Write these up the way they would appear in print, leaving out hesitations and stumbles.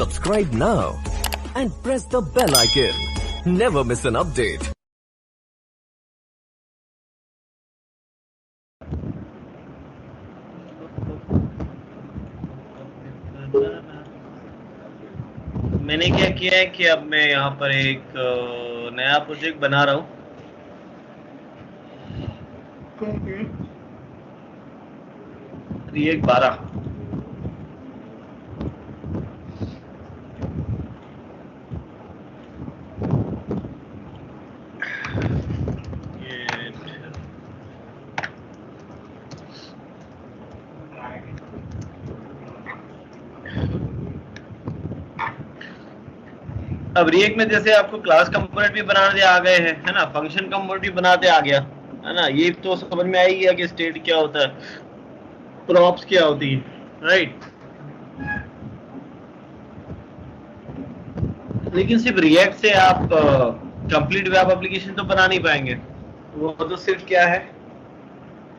Subscribe now and press the bell icon. Never miss an update. मैंने क्या किया है कि अब मैं यहाँ पर एक नया प्रोजेक्ट बना रहा हूँ। रिएक्ट 12 अब रिएक्ट में जैसे आपको क्लास कंपोनेंट भी बनाने आ गए हैं, है ना, फंक्शन कंपोनेंट भी बनाते आ गया, है ना। ये तो समझ में आ ही गया कि स्टेट क्या होता है, प्रॉप्स क्या होती है, राइट। लेकिन सिर्फ रिएक्ट से आप कंप्लीट वेब एप्लीकेशन तो बना नहीं पाएंगे। वो तो सिर्फ क्या है,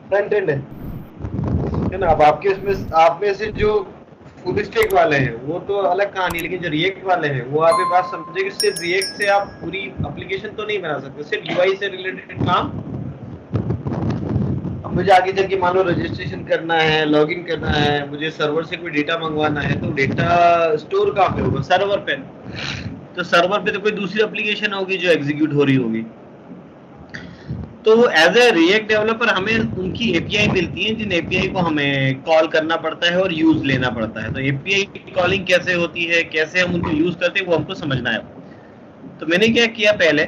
फ्रंट एंड है ना। अब आपके इसमें आप में से जो फुल स्टैक वाले हैं वो तो अलग कहानी, लेकिन जो रिएक्ट वाले हैं वो आपके पास समझे कि सिर्फ रिएक्ट से आप पूरी एप्लीकेशन तो नहीं बना सकते, सिर्फ यूआई से रिलेटेड काम। अब मुझे आगे जाके मान लो रजिस्ट्रेशन करना है, लॉगिन करना है, मुझे सर्वर से कोई डेटा मंगवाना है, तो डेटा स्टोर कहाँ पे होगा, सर्वर पे। तो सर्वर पे तो कोई दूसरी एप्लीकेशन होगी जो एग्जीक्यूट हो रही होगी। तो एज ए रिएक्ट डेवलपर हमें उनकी एपीआई मिलती है जिन एपीआई को हमें कॉल करना पड़ता है और यूज लेना पड़ता है। तो एपीआई कॉलिंग कैसे होती है, कैसे हम उनको यूज करते हैं, वो हमको समझना है। तो मैंने क्या किया, पहले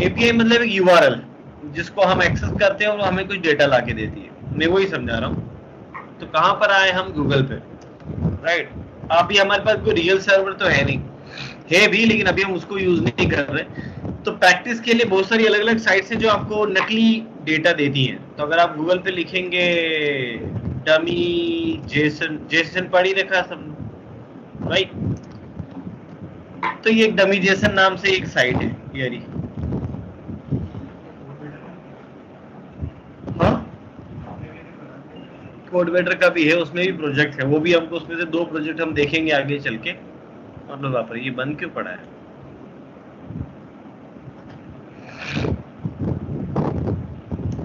एपीआई मतलब एक यूआरएल जिसको हम एक्सेस करते हैं और वो हमें कुछ डेटा लाके देती है। मैं वही समझा रहा हूँ। तो कहाँ पर आए हम, गूगल पे, राइट। अभी हमारे पास कोई रियल सर्वर तो है नहीं, है भी, लेकिन अभी हम उसको यूज नहीं कर रहे। तो प्रैक्टिस के लिए बहुत सारी अलग अलग साइट्स हैं जो आपको नकली डेटा देती हैं। तो अगर आप गूगल पे लिखेंगे डमी जेसन पढ़ी देखा सब, राइट। तो ये एक डमी जेसन नाम से एक साइट है यारी, हाँ, कोड बेटर का भी है, उसमें भी प्रोजेक्ट है। वो भी हमको उसमें से 2 प्रोजेक्ट हम देखेंगे आगे चल के। मतलब बाप रे, ये बंद क्यों पड़ा है।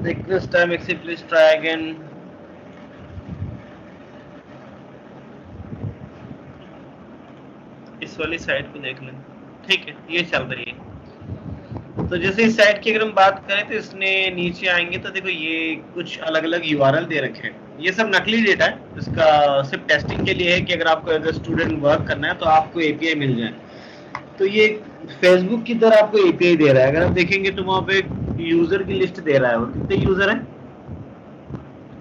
Request time exit, please try again. इस वाली साइट को देख लें, ठीक है, ये चल रही है। तो जैसे इस साइट की अगर हम बात करें तो इसने नीचे आएंगे तो देखो ये कुछ अलग अलग यूआरएल दे रखे हैं। ये सब नकली डेटा है, इसका सिर्फ टेस्टिंग के लिए है कि अगर आपको एज ए स्टूडेंट वर्क करना है तो आपको एपीआई मिल जाए। तो ये फेसबुक की तरह आपको एपीआई दे रहा है। अगर आप देखेंगे तो वहां पे यूजर की लिस्ट दे रहा है, और कितने यूजर है,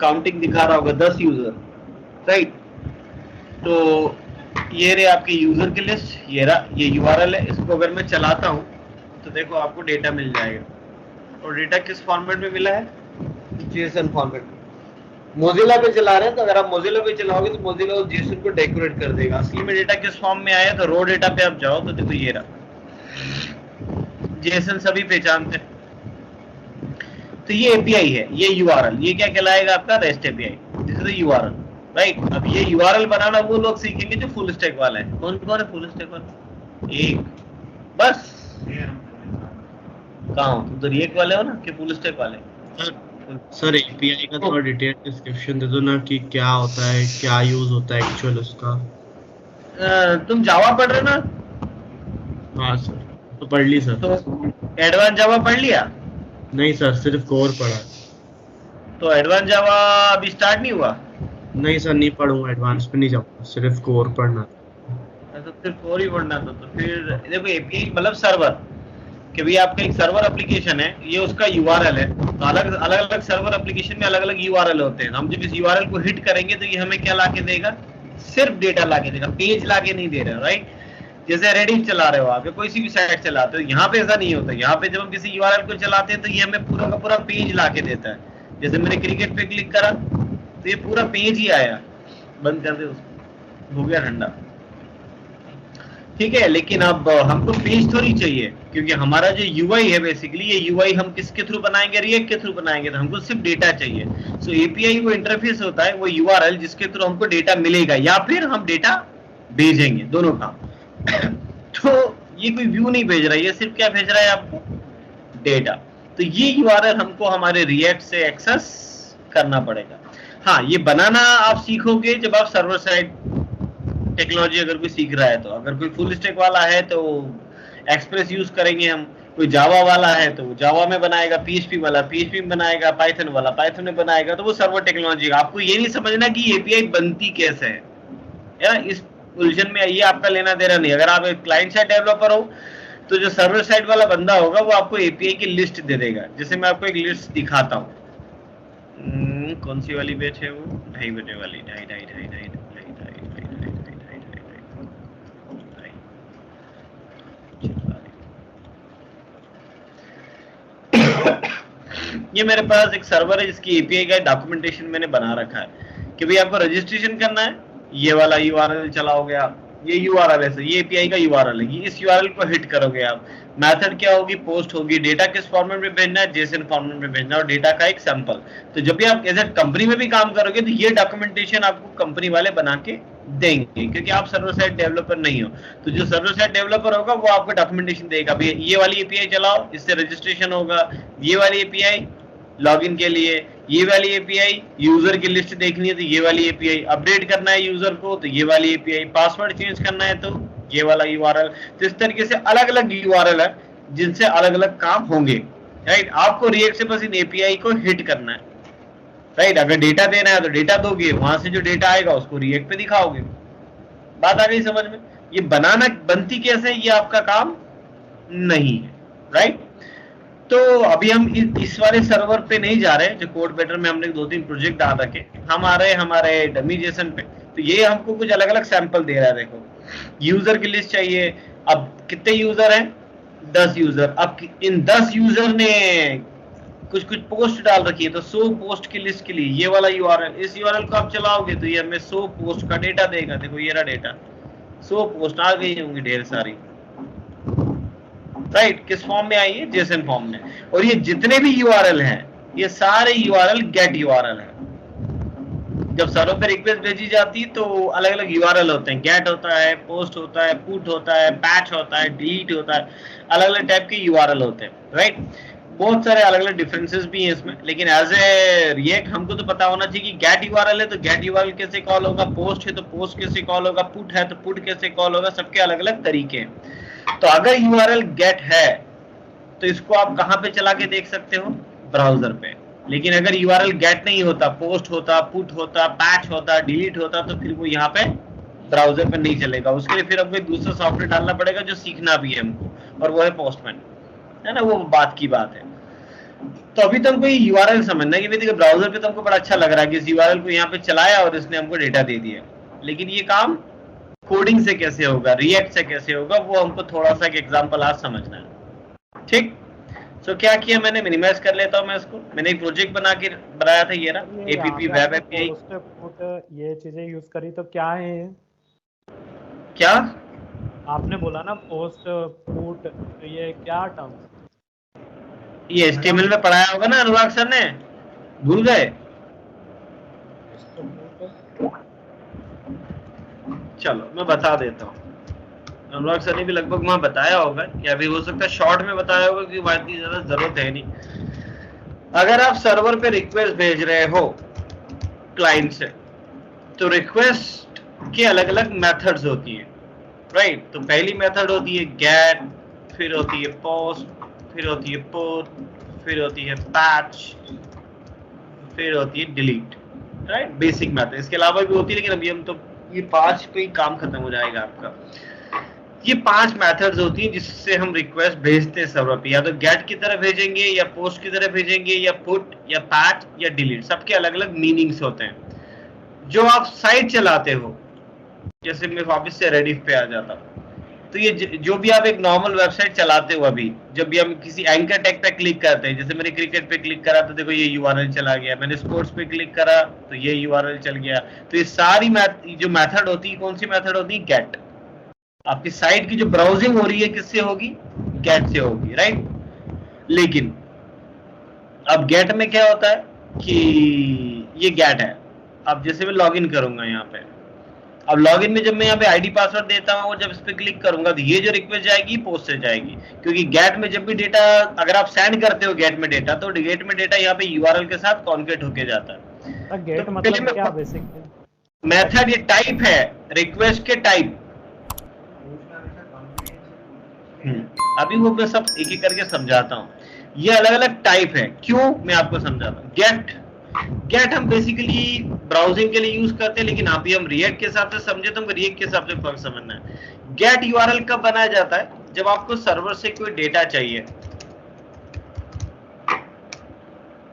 काउंटिंग दिखा रहा होगा, 10 यूजर, राइट। तो ये रहे आपके यूजर की लिस्ट, ये यूआरएल है। इसको अगर मैं चलाता हूँ तो देखो आपको डेटा मिल जाएगा। और डेटा किस फॉर्मेट में मिला है, जेसन फॉर्मेट में। मोजिला पे चला रहे हैं तो अगर आप मोजिला पे चलाओगे तो मोजिला उस जेसन को डेकोरेट कर देगा। असली में डेटा किस फॉर्म में आया, तो रो डेटा पे आप जाओ तो देखो ये रहा, जेसन सभी पहचानते हैं। तो ये एपीआई है, ये यूआरएल, ये क्या कहलाएगा आपका, rest API, this is the URL, right. अब ये यूआरएल बनाना वो लोग सीखेंगे जो फुल स्टैक वाले हैं। कौन कौन है फुल स्टैक वाले, एक बस। कहाँ हो तुम, तो रिएक्ट वाले हो ना कि फुल स्टैक वाले? सर एपीआई का थोड़ा डिटेल डिस्क्रिप्शन दे दो ना कि क्या होता है, क्या यूज होता है एक्चुअल उसका। तुम जावा पढ़ रहे हो ना? हाँ सर, तो पढ़ ली सर। तो एडवांस जावा पढ़ लिया? नहीं सर, सिर्फ कोर पढ़ा। तो एडवांस जावा अभी स्टार्ट नहीं हुआ? नहीं सर, नहीं पढ़ूंगा, एडवांस पे नहीं जाऊंगा, सिर्फ कोर पढ़ना। तो सिर्फ कोर ही पढ़ना था। तो फिर देखो एपीआई मतलब सर्वर, कि भाई आपका एक सर्वर एप्लीकेशन है, ये उसका यूआरएल है। तो अलग अलग सर्वर एप्लीकेशन में अलग अलग यूआरएल होते हैं। हम जब इस यूआरएल को हिट करेंगे तो ये हमें क्या लाके देगा, सिर्फ डेटा लाके देगा, पेज लाके नहीं दे रहा, राइट। जैसे रेडिट चला रहे हो आप या कोई सी भी साइट चलाते हो, यहाँ पे ऐसा नहीं होता। यहाँ पे जब हम किसी यूआरएल को चलाते हैं तो ये हमें पूरा का पूरा पेज लाके देता है। जैसे मैंने क्रिकेट पे क्लिक करा तो ये पूरा पेज ही आया। बंद कर दे उसको, हो गया ठंडा। ठीक है, लेकिन अब हमको पेज थोड़ी चाहिए, क्योंकि हमारा जो यूआई है बेसिकली, ये यूआई हम किसके थ्रू बनाएंगे, रिएक्ट के थ्रू बनाएंगे, तो हमको सिर्फ डेटा चाहिए। सो एपीआई वो इंटरफेस होता है, वो यूआरएल जिसके थ्रू हमको डेटा मिलेगा या फिर हम डेटा भेजेंगे, दोनों काम। तो ये कोई व्यू नहीं भेज रहा है, ये सिर्फ क्या भेज रहा है आपको, डेटा। तो ये यूआरएल हमको हमारे रिएक्ट से एक्सेस करना पड़ेगा। हाँ, ये बनाना आप सीखोगे जब आप सर्वर साइड टेक्नोलॉजी अगर कोई सीख रहा है, तो अगर कोई फुल स्टैक वाला है तो एक्सप्रेस यूज करेंगे हम, कोई जावा वाला है तो जावा में बनाएगा, पीएचपी वाला पीएचपी में बनाएगा, पाइथन वाला पाइथन में बनाएगा, तो वो सर्वर टेक्नोलॉजी। आपको ये नहीं समझना कि एपीआई बनती कैसे है, या इस उलझन में ये आपका लेना देना नहीं। अगर आप एक क्लाइंट साइड डेवलपर हो तो जो सर्वर साइड वाला बंदा होगा वो आपको एपीआई की लिस्ट दे देगा। जैसे मैं आपको एक लिस्ट दिखाता हूँ, कौन सी वाली बैच है वो, 2.5 बजे वाली, 2.5 ये मेरे पास एक सर्वर है जिसकी एपीआई का डॉक्यूमेंटेशन मैंने बना रखा है कि भाई आपको रजिस्ट्रेशन करना है, ये वाला यूआरएल चलाओगे आप, ये यूआरएल है, ये एपीआई का यूआरएल है, ये इस यूआरएल को हिट करोगे आप, मेथड क्या होगी, पोस्ट होगी, डेटा किस फॉर्मेट में भेजना है, जेसन फॉर्मेट में भेजना है, और डेटा का एक सैंपल। तो जब भी आप एज ए कंपनी में भी काम करोगे तो ये डॉक्यूमेंटेशन आपको कंपनी वाले बना के देंगे, क्योंकि आप सर्वर साइड डेवलपर नहीं हो। तो जो सर्वर साइड डेवलपर होगा वो आपको डॉक्यूमेंटेशन देगा, भाई ये वाली एपीआई चलाओ, इससे रजिस्ट्रेशन होगा, ये वाली एपीआई लॉगिन के लिए, ये वाली एपीआई यूजर की लिस्ट देखनी है तो ये वाली एपीआई, अपडेट करना है यूजर को तो ये वाली एपीआई, पासवर्ड चेंज करना है तो ये वाला यूआरएल। तो इस तरीके से अलग अलग यूआरएल है जिनसे अलग अलग काम होंगे, राइट। आपको रिएक्ट से बस इन एपीआई को हिट करना है, राइट। अगर डेटा देना है तो डेटा दोगे, वहां से जो डेटा आएगा उसको रिएक्ट पे दिखाओगे। बात आ गई समझ में? ये बनाना बनती कैसे, ये आपका काम नहीं है, राइट। तो अभी हम इस वाले सर्वर पे नहीं जा रहे, जो कोड बेटर में हमने 2-3 प्रोजेक्ट डाल रखे, हम आ रहे हमारे डमी जेसन पे। तो ये हमको कुछ अलग अलग सैंपल दे रहा है। देखो, यूजर की लिस्ट चाहिए, अब कितने यूजर हैं, 10 यूजर। अब इन 10 यूजर ने कुछ कुछ पोस्ट डाल रखी है, तो 100 पोस्ट की लिस्ट के लिए ये वाला यूआरएल, इस यूआरएल को आप चलाओगे तो ये हमें 100 पोस्ट का डेटा देगा। देखो ये रहा डेटा, 100 पोस्ट आ गई होंगी ढेर सारी, राइट। किस फॉर्म में आई है, जेसन फॉर्म में। और ये जितने भी यूआरएल हैं, ये सारे यूआरएल गेट यूआरएल है। जब सर्वर पे रिक्वेस्ट भेजी जाती है तो अलग अलग यूआरएल होते हैं, गेट होता है, पोस्ट होता है, पुट होता है, पैच होता है, डिलीट होता है, अलग अलग टाइप के यूआरएल होते हैं, राइट। बहुत सारे अलग अलग डिफरेंसेस भी हैं इसमें, लेकिन एज ए रिएक्ट हमको तो पता होना चाहिए कि गेट यूआरएल है तो गेट यूआरएल कैसे कॉल होगा, पोस्ट है तो पोस्ट कैसे कॉल होगा, पुट है तो पुट कैसे कॉल होगा, सबके अलग अलग तरीके हैं। तो अगर यूआरएल गेट है तो इसको आप कहां पे चला के देख सकते हो, ब्राउजर पे। लेकिन अगर यूआरएल गेट नहीं होता, पोस्ट होता, पुट होता, पैच होता, डिलीट होता, तो फिर वो यहाँ पे ब्राउजर पे नहीं चलेगा। उसके लिए फिर हमको एक दूसरा सॉफ्टवेयर डालना पड़ेगा जो सीखना भी है हमको, और वो है पोस्टमैन, है ना। वो बात की बात है। तो अभी तो हमको ये यूआरएल समझना है कि देखो ब्राउजर पे तो हमको बड़ा अच्छा लग रहा है कि इस यूआरएल को यहाँ पे चलाया और इसने हमको डेटा दे दिया, लेकिन ये काम कोडिंग से कैसे होगा, रिएक्ट से कैसे होगा, वो हमको थोड़ा सा एक एग्जांपल आज समझना है, ठीक। सो क्या किया मैंने, मिनिमाइज कर लेता हूं मैं इसको। मैंने एक प्रोजेक्ट बनाया था, ये ना एपीपी वेब एपीआई, ये चीजें यूज करी तो क्या है, क्या आपने बोला ना पोस्ट पुट, तो ये क्या टर्म, ये एचटीएमएल में पढ़ाया होगा ना अनुराग सर ने, भूल गए? चलो मैं बता देता हूँ, अनुराग सर ने भी लगभग वहां बताया होगा, या भी हो सकता है शॉर्ट में बताया होगा, क्योंकि बात की ज्यादा जरूरत है नहीं। अगर आप सर्वर पे रिक्वेस्ट भेज रहे हो क्लाइंट से, तो रिक्वेस्ट के अलग अलग मेथड्स होती है, राइट। तो पहली मेथड होती है गेट, फिर होती है पोस्ट, फिर होती है पुट, फिर होती है पैच, फिर होती है डिलीट, राइट। बेसिक मेथड, इसके अलावा भी होती है, लेकिन अभी हम तो ये 5 पे ही काम खत्म हो जाएगा आपका। ये 5 मेथड्स होती हैं जिससे हम रिक्वेस्ट भेजते हैं सर्वर पे, या तो गेट की तरह भेजेंगे, या पोस्ट की तरह भेजेंगे, या पुट, या पैच, या डिलीट। सबके अलग अलग मीनिंग्स होते हैं। जो आप साइट चलाते हो, जैसे मैं वापस से रेडिफ पे आ जाता हूँ, तो ये जो भी आप एक नॉर्मल वेबसाइट चलाते हो, अभी जब भी हम किसी एंकर टैग पे क्लिक करते हैं, जैसे मैंने क्रिकेट पे क्लिक करा तो देखो ये यूआरएल चला गया, मैंने स्पोर्ट्स पे क्लिक करा तो ये यूआरएल चल गया। तो ये सारी जो मेथड होती है, कौन सी मेथड होती है, गेट, आपकी साइट की जो ब्राउजिंग हो रही है किससे होगी, गेट से होगी, राइट। लेकिन अब गेट में क्या होता है कि ये गेट है, अब जैसे मैं लॉगिन करूंगा यहाँ पे, अब लॉगिन में जब मैं यहाँ पे आईडी पासवर्ड देता हूँ और जब इस पे क्लिक करूंगा तो ये जो रिक्वेस्ट जाएगी पोस्ट से जाएगी, क्योंकि गेट में जब भी डेटा अगर आप सेंड करते हो गेट में डेटा, तो गेट में डेटा यहाँ पे यूआरएल के साथ कॉन्केट होके जाता है। गेट तो मतलब क्या बेसिक है? मेथड ये टाइप है रिक्वेस्ट के टाइप। अभी वो मैं सब एक एक करके समझाता हूँ, ये अलग अलग टाइप है, क्यों मैं आपको समझाता हूँ। गेट हम बेसिकली ब्राउजिंग के लिए यूज करते हैं, लेकिन अभी हम रिएक्ट के हिसाब से समझे तो हमको रिएक्ट के हिसाब से फर्क समझना है। गेट यूआरएल कब बनाया जाता है, जब आपको सर्वर से कोई डेटा चाहिए,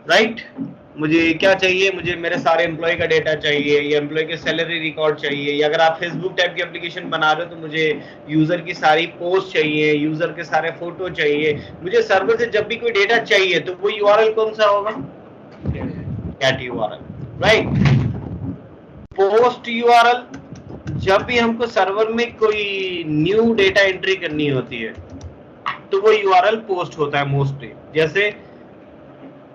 राइट। मुझे क्या चाहिए, मुझे मेरे सारे एम्प्लॉय का डेटा चाहिए, या एम्प्लॉय के सैलरी रिकॉर्ड चाहिए, या अगर आप फेसबुक टाइप की एप्लीकेशन बना रहे हो तो मुझे यूजर की सारी पोस्ट चाहिए, यूजर के सारे फोटो चाहिए। मुझे सर्वर से जब भी कोई डेटा चाहिए तो वो यूआरएल कौन सा होगा, get URL, right. Post URL, जब भी हमको सर्वर में कोई न्यू डेटा एंट्री करनी होती है तो वो यूआरएल पोस्ट होता है मोस्टली। जैसे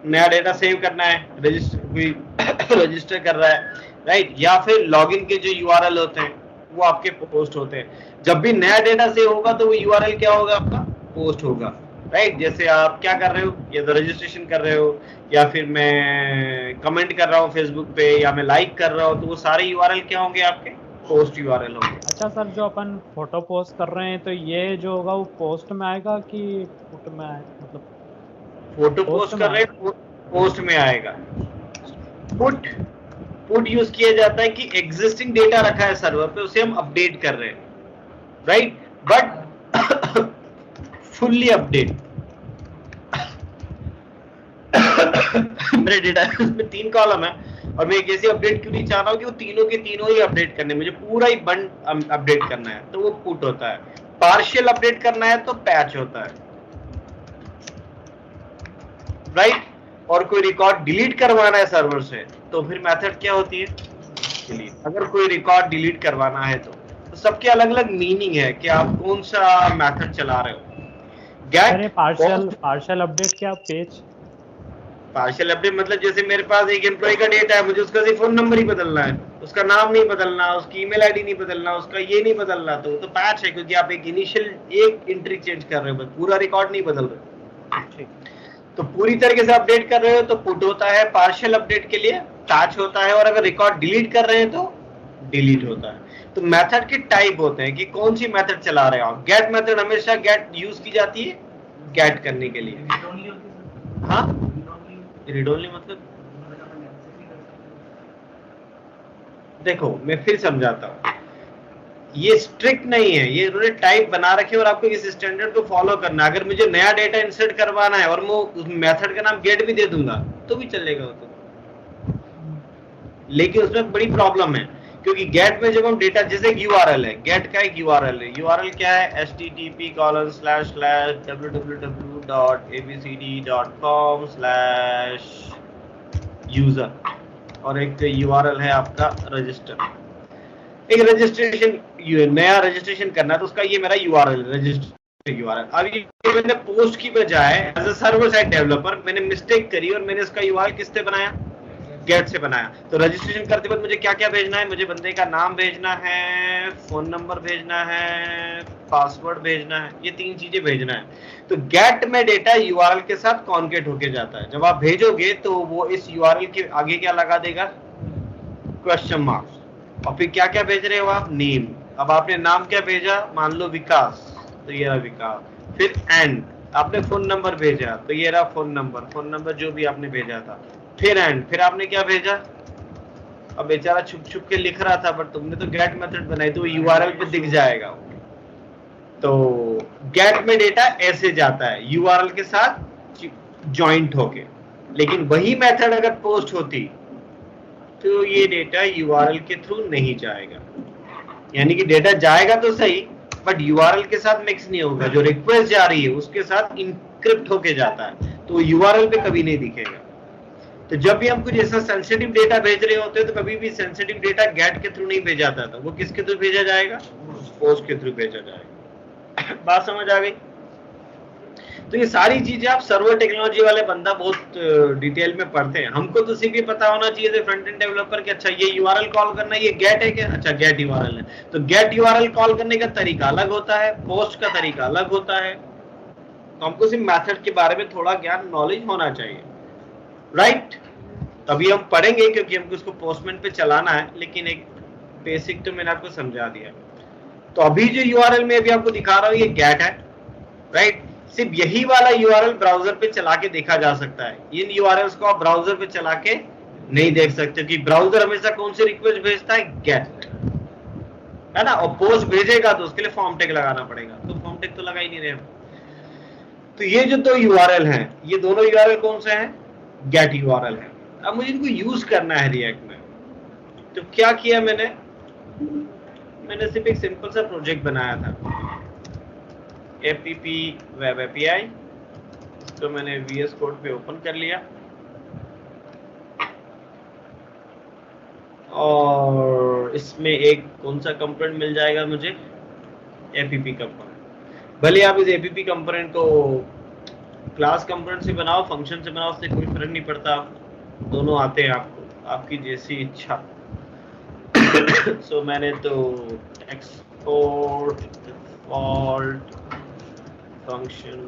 नया डेटा सेव करना है, रजिस्टर कर रहा है, राइट, या फिर लॉगिन के जो यूआरएल होते हैं वो आपके पोस्ट होते हैं। जब भी नया डेटा सेव होगा तो वो यूआरएल क्या होगा, आपका पोस्ट होगा, राइट। जैसे आप क्या कर रहे हो, या तो रजिस्ट्रेशन कर रहे हो, या फिर मैं कमेंट कर रहा हूँ फेसबुक पे, या मैं लाइक कर रहा हूँ, तो वो सारे यूआरएल क्या होंगे, आपके पोस्ट यूआरएल होंगे। अच्छा सर, जो अपन फोटो पोस्ट कर रहे हैं तो ये जो होगा वो पोस्ट में आएगा कि फुट में आएगा, मतलब फोटो पोस्ट कर रहे हैं पोस्ट में आएगा। पुट यूज किया जाता है कि एग्जिस्टिंग डेटा रखा है सर्वर पे, उसे हम अपडेट कर रहे हैं, राइट, बट फुल्ली अपडेट। मेरे डेटा में 3 कॉलम है और मैं एक ऐसी अपडेट क्यों नहीं चाह रहा हूँ कि वो तीनों के तीनों ही अपडेट करने, मुझे पूरा ही बंद अपडेट करना है, तो वो पुट होता है। पार्शियल अपडेट करना है तो पैच होता है, राइट। और कोई रिकॉर्ड डिलीट करवाना है सर्वर से तो फिर मेथड क्या होती है, डिलीट। अगर कोई रिकॉर्ड डिलीट करवाना है तो सबके अलग अलग मीनिंग है कि आप कौन सा मेथड चला रहे हो। गेट पार्शियल अपडेट क्या, पेज पार्शियल अपडेट मतलब जैसे मेरे पास एक एम्प्लॉय का डेटा है, मुझे उसका सिर्फ फोन नंबर ही बदलना है, उसका नाम नहीं बदलना, उसकी ईमेल आईडी नहीं बदलना, उसका ये नहीं बदलना, तो पैच है, क्योंकि आप एक इनिशियल एक एंट्री चेंज कर रहे हो, पूरा रिकॉर्ड नहीं बदल रहे। तो पूरी तरीके से अपडेट कर रहे हो तो पुट होता है, पार्शियल अपडेट के लिए पैच होता है, और अगर रिकॉर्ड डिलीट कर रहे हैं तो डिलीट होता है। तो मेथड के टाइप होते हैं कि कौन सी मेथड चला रहे हो आप। गेट मेथड हमेशा गेट यूज की जाती है गेट करने के लिए। हाँ, रीड ओनली मतलब देखो मैं फिर समझाता हूँ, ये स्ट्रिक्ट नहीं है, ये उन्होंने टाइप बना रखे और आपको इस स्टैंडर्ड को फॉलो करना है। अगर मुझे नया डेटा इंसर्ट करवाना है और मैं उस मेथड का नाम गेट भी दे दूंगा तो भी चलेगा तो, लेकिन उसमें बड़ी प्रॉब्लम है, क्योंकि गेट में जब हम डेटा, जैसे यूआरएल है, गेट का एक यूआरएल है, यूआरएल क्या है, http://www.abcd.com/user, और एक यूआरएल है आपका रजिस्टर। एक रजिस्ट्रेशन, नया रजिस्ट्रेशन करना है तो उसका ये मेरा यूआरएल, रजिस्टर यूआरएल। अब ये मैंने पोस्ट की बजाय as a server side developer मैंने मिस्टेक करी और मैंने इसका यूआरएल किससे बनाया, गेट से बनाया। तो रजिस्ट्रेशन करते वक्त मुझे क्या क्या भेजना है, मुझे बंदे का नाम भेजना है, फोन नंबर भेजना है, पासवर्ड भेजना है, ये 3 चीजें भेजना है। तो गेट में डेटा यूआरएल के साथ कॉन्केट होके जाता है। जब आप भेजोगे तो वो इस यूआरएल के आगे क्या लगा देगा, क्वेश्चन मार्क, और फिर क्या क्या भेज रहे हो आप, नेम। अब आपने नाम क्या भेजा, मान लो विकास, तो ये रहा विकास। फिर एंड, आपने फोन नंबर भेजा तो ये रहा फोन नंबर जो भी आपने भेजा था। फिर एंड, फिर आपने क्या भेजा, अब बेचारा छुप छुप के लिख रहा था, बट तुमने तो गेट मेथड बनाई तो यूआरएल पे दिख जाएगा। तो गेट में डेटा ऐसे जाता है यूआरएल के साथ जॉइंट होके, लेकिन वही मेथड अगर पोस्ट होती तो ये डेटा यूआरएल के थ्रू नहीं जाएगा। यानी कि डेटा जाएगा तो सही, बट यूआरएल के साथ मिक्स नहीं होगा। जो रिक्वेस्ट जा रही है उसके साथ इंक्रिप्ट होके जाता है, तो यूआरएल पे कभी नहीं दिखेगा। तो जब भी हम कुछ ऐसा सेंसिटिव डेटा भेज रहे होते हैं तो कभी भी सेंसिटिव डेटा गेट के थ्रू नहीं भेजा जाता, वो किसके थ्रू भेजा जाएगा, पोस्ट के थ्रू भेजा जाएगा। बात समझ आ गई? तो ये सारी चीजें आप सर्वर टेक्नोलॉजी वाले बंदा बहुत डिटेल में पढ़ते हैं, हमको तो सिर्फ ये पता होना चाहिए फ्रंट एंड डेवलपर कि अच्छा ये यूआरएल कॉल करना है, ये गेट है क्या, अच्छा गेट यूआरएल है, तो गेट यूआरएल कॉल करने का तरीका अलग होता है, पोस्ट का तरीका अलग होता है, तो हमको सिर्फ मेथड के बारे में थोड़ा ज्ञान नॉलेज होना चाहिए, राइट? तभी हम पढ़ेंगे क्योंकि हमको इसको पोस्टमैन पे चलाना है, लेकिन एक बेसिक तो मैंने आपको समझा दिया। तो अभी जो यूआरएल में अभी आपको दिखा रहा हूँ ये गेट है, राइट? सिर्फ यही वाला यूआरएल ब्राउजर पे चला के देखा जा सकता है, इन यूआरएल्स को आप ब्राउजर पे चला के नहीं देख सकते कि ब्राउजर हमेशा कौन सी रिक्वेस्ट भेजता है, गेट, है ना, और पोस्ट भेजेगा तो उसके लिए फॉर्म टैग लगाना पड़ेगा, तो फॉर्म टैग तो लगा ही नहीं रहे हम। तो ये जो दो यूआरएल हैं, ये दोनों यूआरएल कौन से हैं, गेट यूआरएल है। अब मुझे इनको यूज करना है रिएक्ट में, तो क्या किया मैंने सिर्फ एक सिंपल सा प्रोजेक्ट बनाया था, APP वेब API, तो मैंने VS कोड पे ओपन कर लिया और इसमें एक कौन सा कंपोनेंट मिल जाएगा मुझे, APP कंपोनेंट। भले आप इस APP कंपोनेंट को क्लास कंपोनेंट से बनाओ, फंक्शन से बनाओ, उससे कोई फर्क नहीं पड़ता, दोनों आते हैं आपको, आपकी जैसी इच्छा। सो मैंने तो एक्सपोर्ट डिफॉल्ट फंक्शन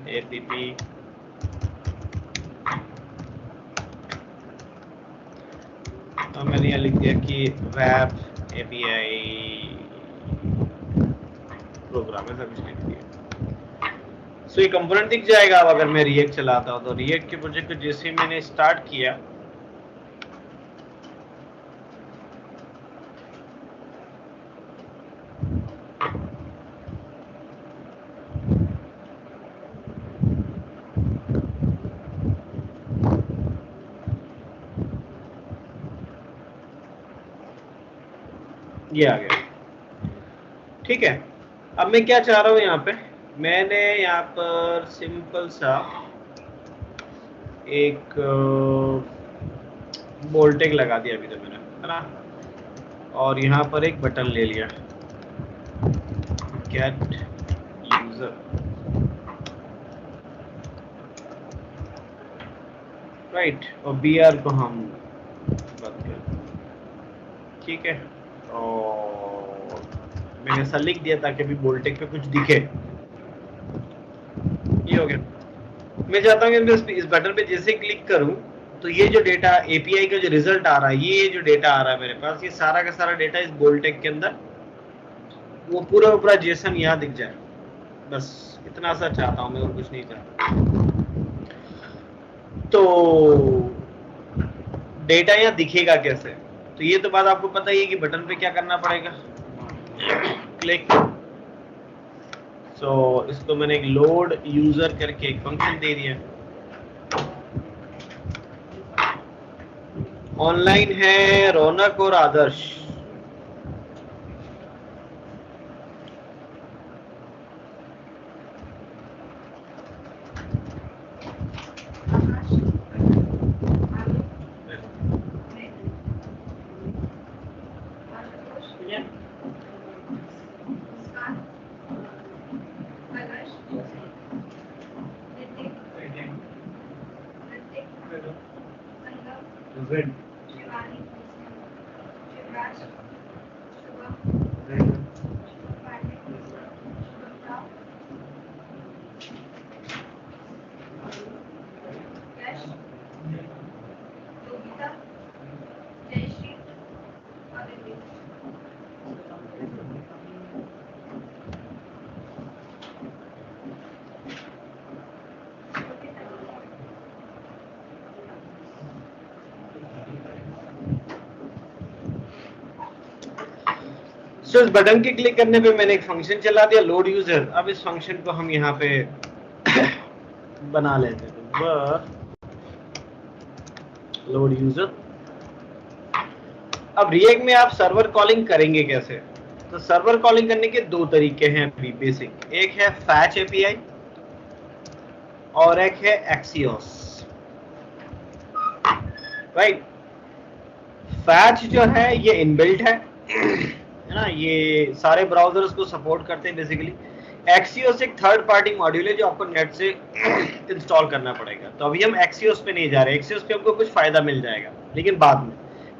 APP तो मैंने यहाँ लिख दिया कि वेब API प्रोग्राम, ऐसा कुछ लिख दिया। सो ये कंपोनेंट दिख जाएगा। अब अगर मैं रिएक्ट चलाता हूँ तो रिएक्ट के प्रोजेक्ट को जैसे मैंने स्टार्ट किया, ये आ गया, ठीक है। अब मैं क्या चाह रहा हूँ यहाँ पे, मैंने यहाँ पर सिंपल सा एक बोल्ड टैग लगा दिया अभी तो मैंने, है ना, और यहाँ पर एक बटन ले लिया गेट यूजर, राइट, और BR को हम बंद कर, ठीक है, और मैंने ऐसा लिख दिया ताकि अभी बोल्ड टैग पे कुछ दिखे। ये हो गया। मैं चाहता हूँ कि मैं इस बटन पे जैसे क्लिक करूं तो ये जो डेटा API का जो रिजल्ट आ रहा है, ये जो डेटा आ रहा है मेरे पास, ये सारा का सारा डेटा इस बोल्ड टैग के अंदर वो पूरा जेसन यहाँ दिख जाए, बस इतना सा चाहता हूँ मैं, और कुछ नहीं चाहता। तो डेटा यहाँ दिखेगा कैसे, तो ये तो बात आपको पता ही है कि बटन पे क्या करना पड़ेगा, क्लिक। सो इसको मैंने एक लोड यूजर करके एक फंक्शन दे दिया, ऑनलाइन है रौनक और आदर्श, इस बटन के क्लिक करने पे मैंने एक फंक्शन चला दिया लोड यूजर। अब इस फंक्शन को हम यहाँ पे बना लेते हैं, लोड यूजर। अब रिएक्ट में आप सर्वर कॉलिंग करेंगे कैसे, तो सर्वर कॉलिंग करने के दो तरीके हैं अभी बेसिक, एक है फैच API और एक है एक्सियोस। राइट। फैच जो है ये इनबिल्ट है ना, ये सारे ब्राउजर्स को सपोर्ट करते हैं बेसिकली। एक्सियोस एक थर्ड पार्टी मॉड्यूल है जो आपको नेट से इंस्टॉल करना पड़ेगा। तो अभी हम एक्सियोस पे नहीं जा रहे, एक्सियोस पे हमको कुछ फायदा मिल जाएगा लेकिन बाद में।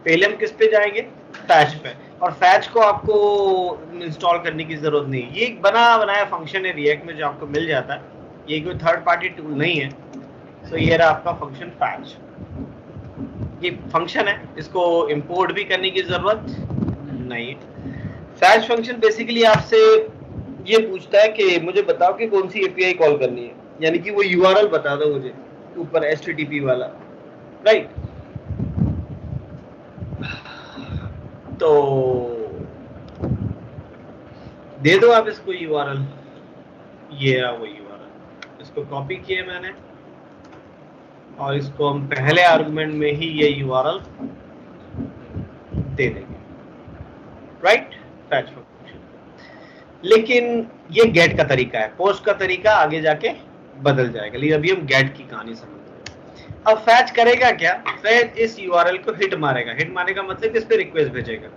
पहले हम किस पे जाएंगे, फैच पे। और फैच को आपको इंस्टॉल करने की जरूरत नहीं, ये एक बना बनाया फंक्शन है रिएक्ट में जो आपको मिल जाता है, ये कोई थर्ड पार्टी टूल नहीं है। तो ये रहा आपका फंक्शन फैच, ये फंक्शन है, इसको इंपोर्ट भी करने की जरूरत नहीं है। फैच फंक्शन बेसिकली आपसे ये पूछता है कि मुझे बताओ कि कौन सी एपीआई कॉल करनी है, यानी कि वो यूआरएल बता दो मुझे ऊपर एचटीटीपी वाला, राइट। तो दे दो आप इसको यूआरएल, ये रहा वो यूआरएल, इसको कॉपी किया मैंने और इसको हम पहले आर्गुमेंट में ही ये यूआरएल दे देंगे, राइट। फैच फंक्शन, लेकिन ये गेट का तरीका है, पोस्ट का तरीका आगे जाके बदल जाएगा, लेकिन अभी हम गेट की कहानी समझते हैं। अब फैच करेगा क्या, फैच इस यूआरएल को हिट मारेगा। हिट मारने का मतलब इस पे रिक्वेस्ट भेजेगा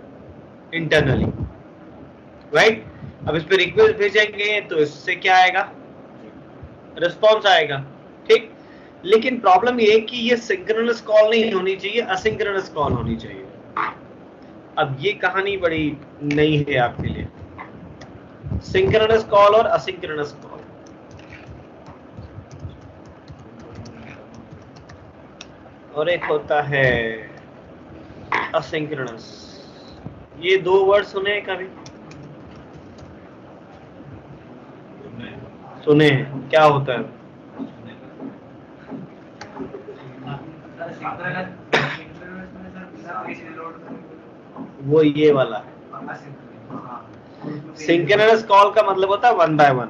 इंटरनली, राइट। अब इस पे रिक्वेस्ट भेजेंगे तो इससे क्या आएगा, रिस्पॉन्स आएगा, ठीक। लेकिन प्रॉब्लम ये है कि ये सिंक्रोनस कॉल नहीं होनी चाहिए, असिंक्रोनस कॉल होनी चाहिए। अब ये कहानी बड़ी नई है आपके लिए, सिंक्रोनस कॉल और असिंक्रोनस कॉल। और एक होता है असिंक्रोनस। ये दो वर्ड सुने कभी, सुने हैं, क्या होता है? वो ये वाला है, सिंक्रोनस कॉल का मतलब होता है 1 by 1।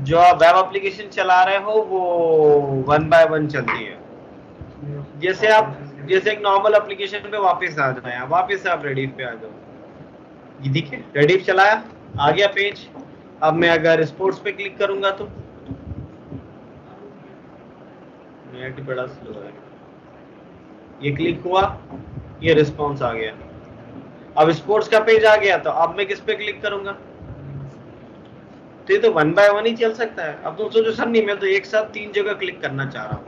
जो आप वेब एप्लीकेशन चला रहे हो वो 1 by 1 चलती है। जैसे एक नॉर्मल एप्लीकेशन पे वापस आ जाए, वापस आप रेडिफ पे आ जाओ, ये देखिए रेडिफ चलाया, आ गया पेज। अब मैं अगर स्पोर्ट्स पे क्लिक करूंगा तो नेट बड़ा स्लो है, ये क्लिक हुआ, ये रिस्पॉन्स आ गया। अब स्पोर्ट्स का पेज आ गया, तो अब मैं किस पे क्लिक करूंगा, तो ये तो 1 by 1 ही चल सकता है। अब तुम सोचो सर नहीं, मैं तो एक साथ 3 जगह क्लिक करना चाह रहा हूँ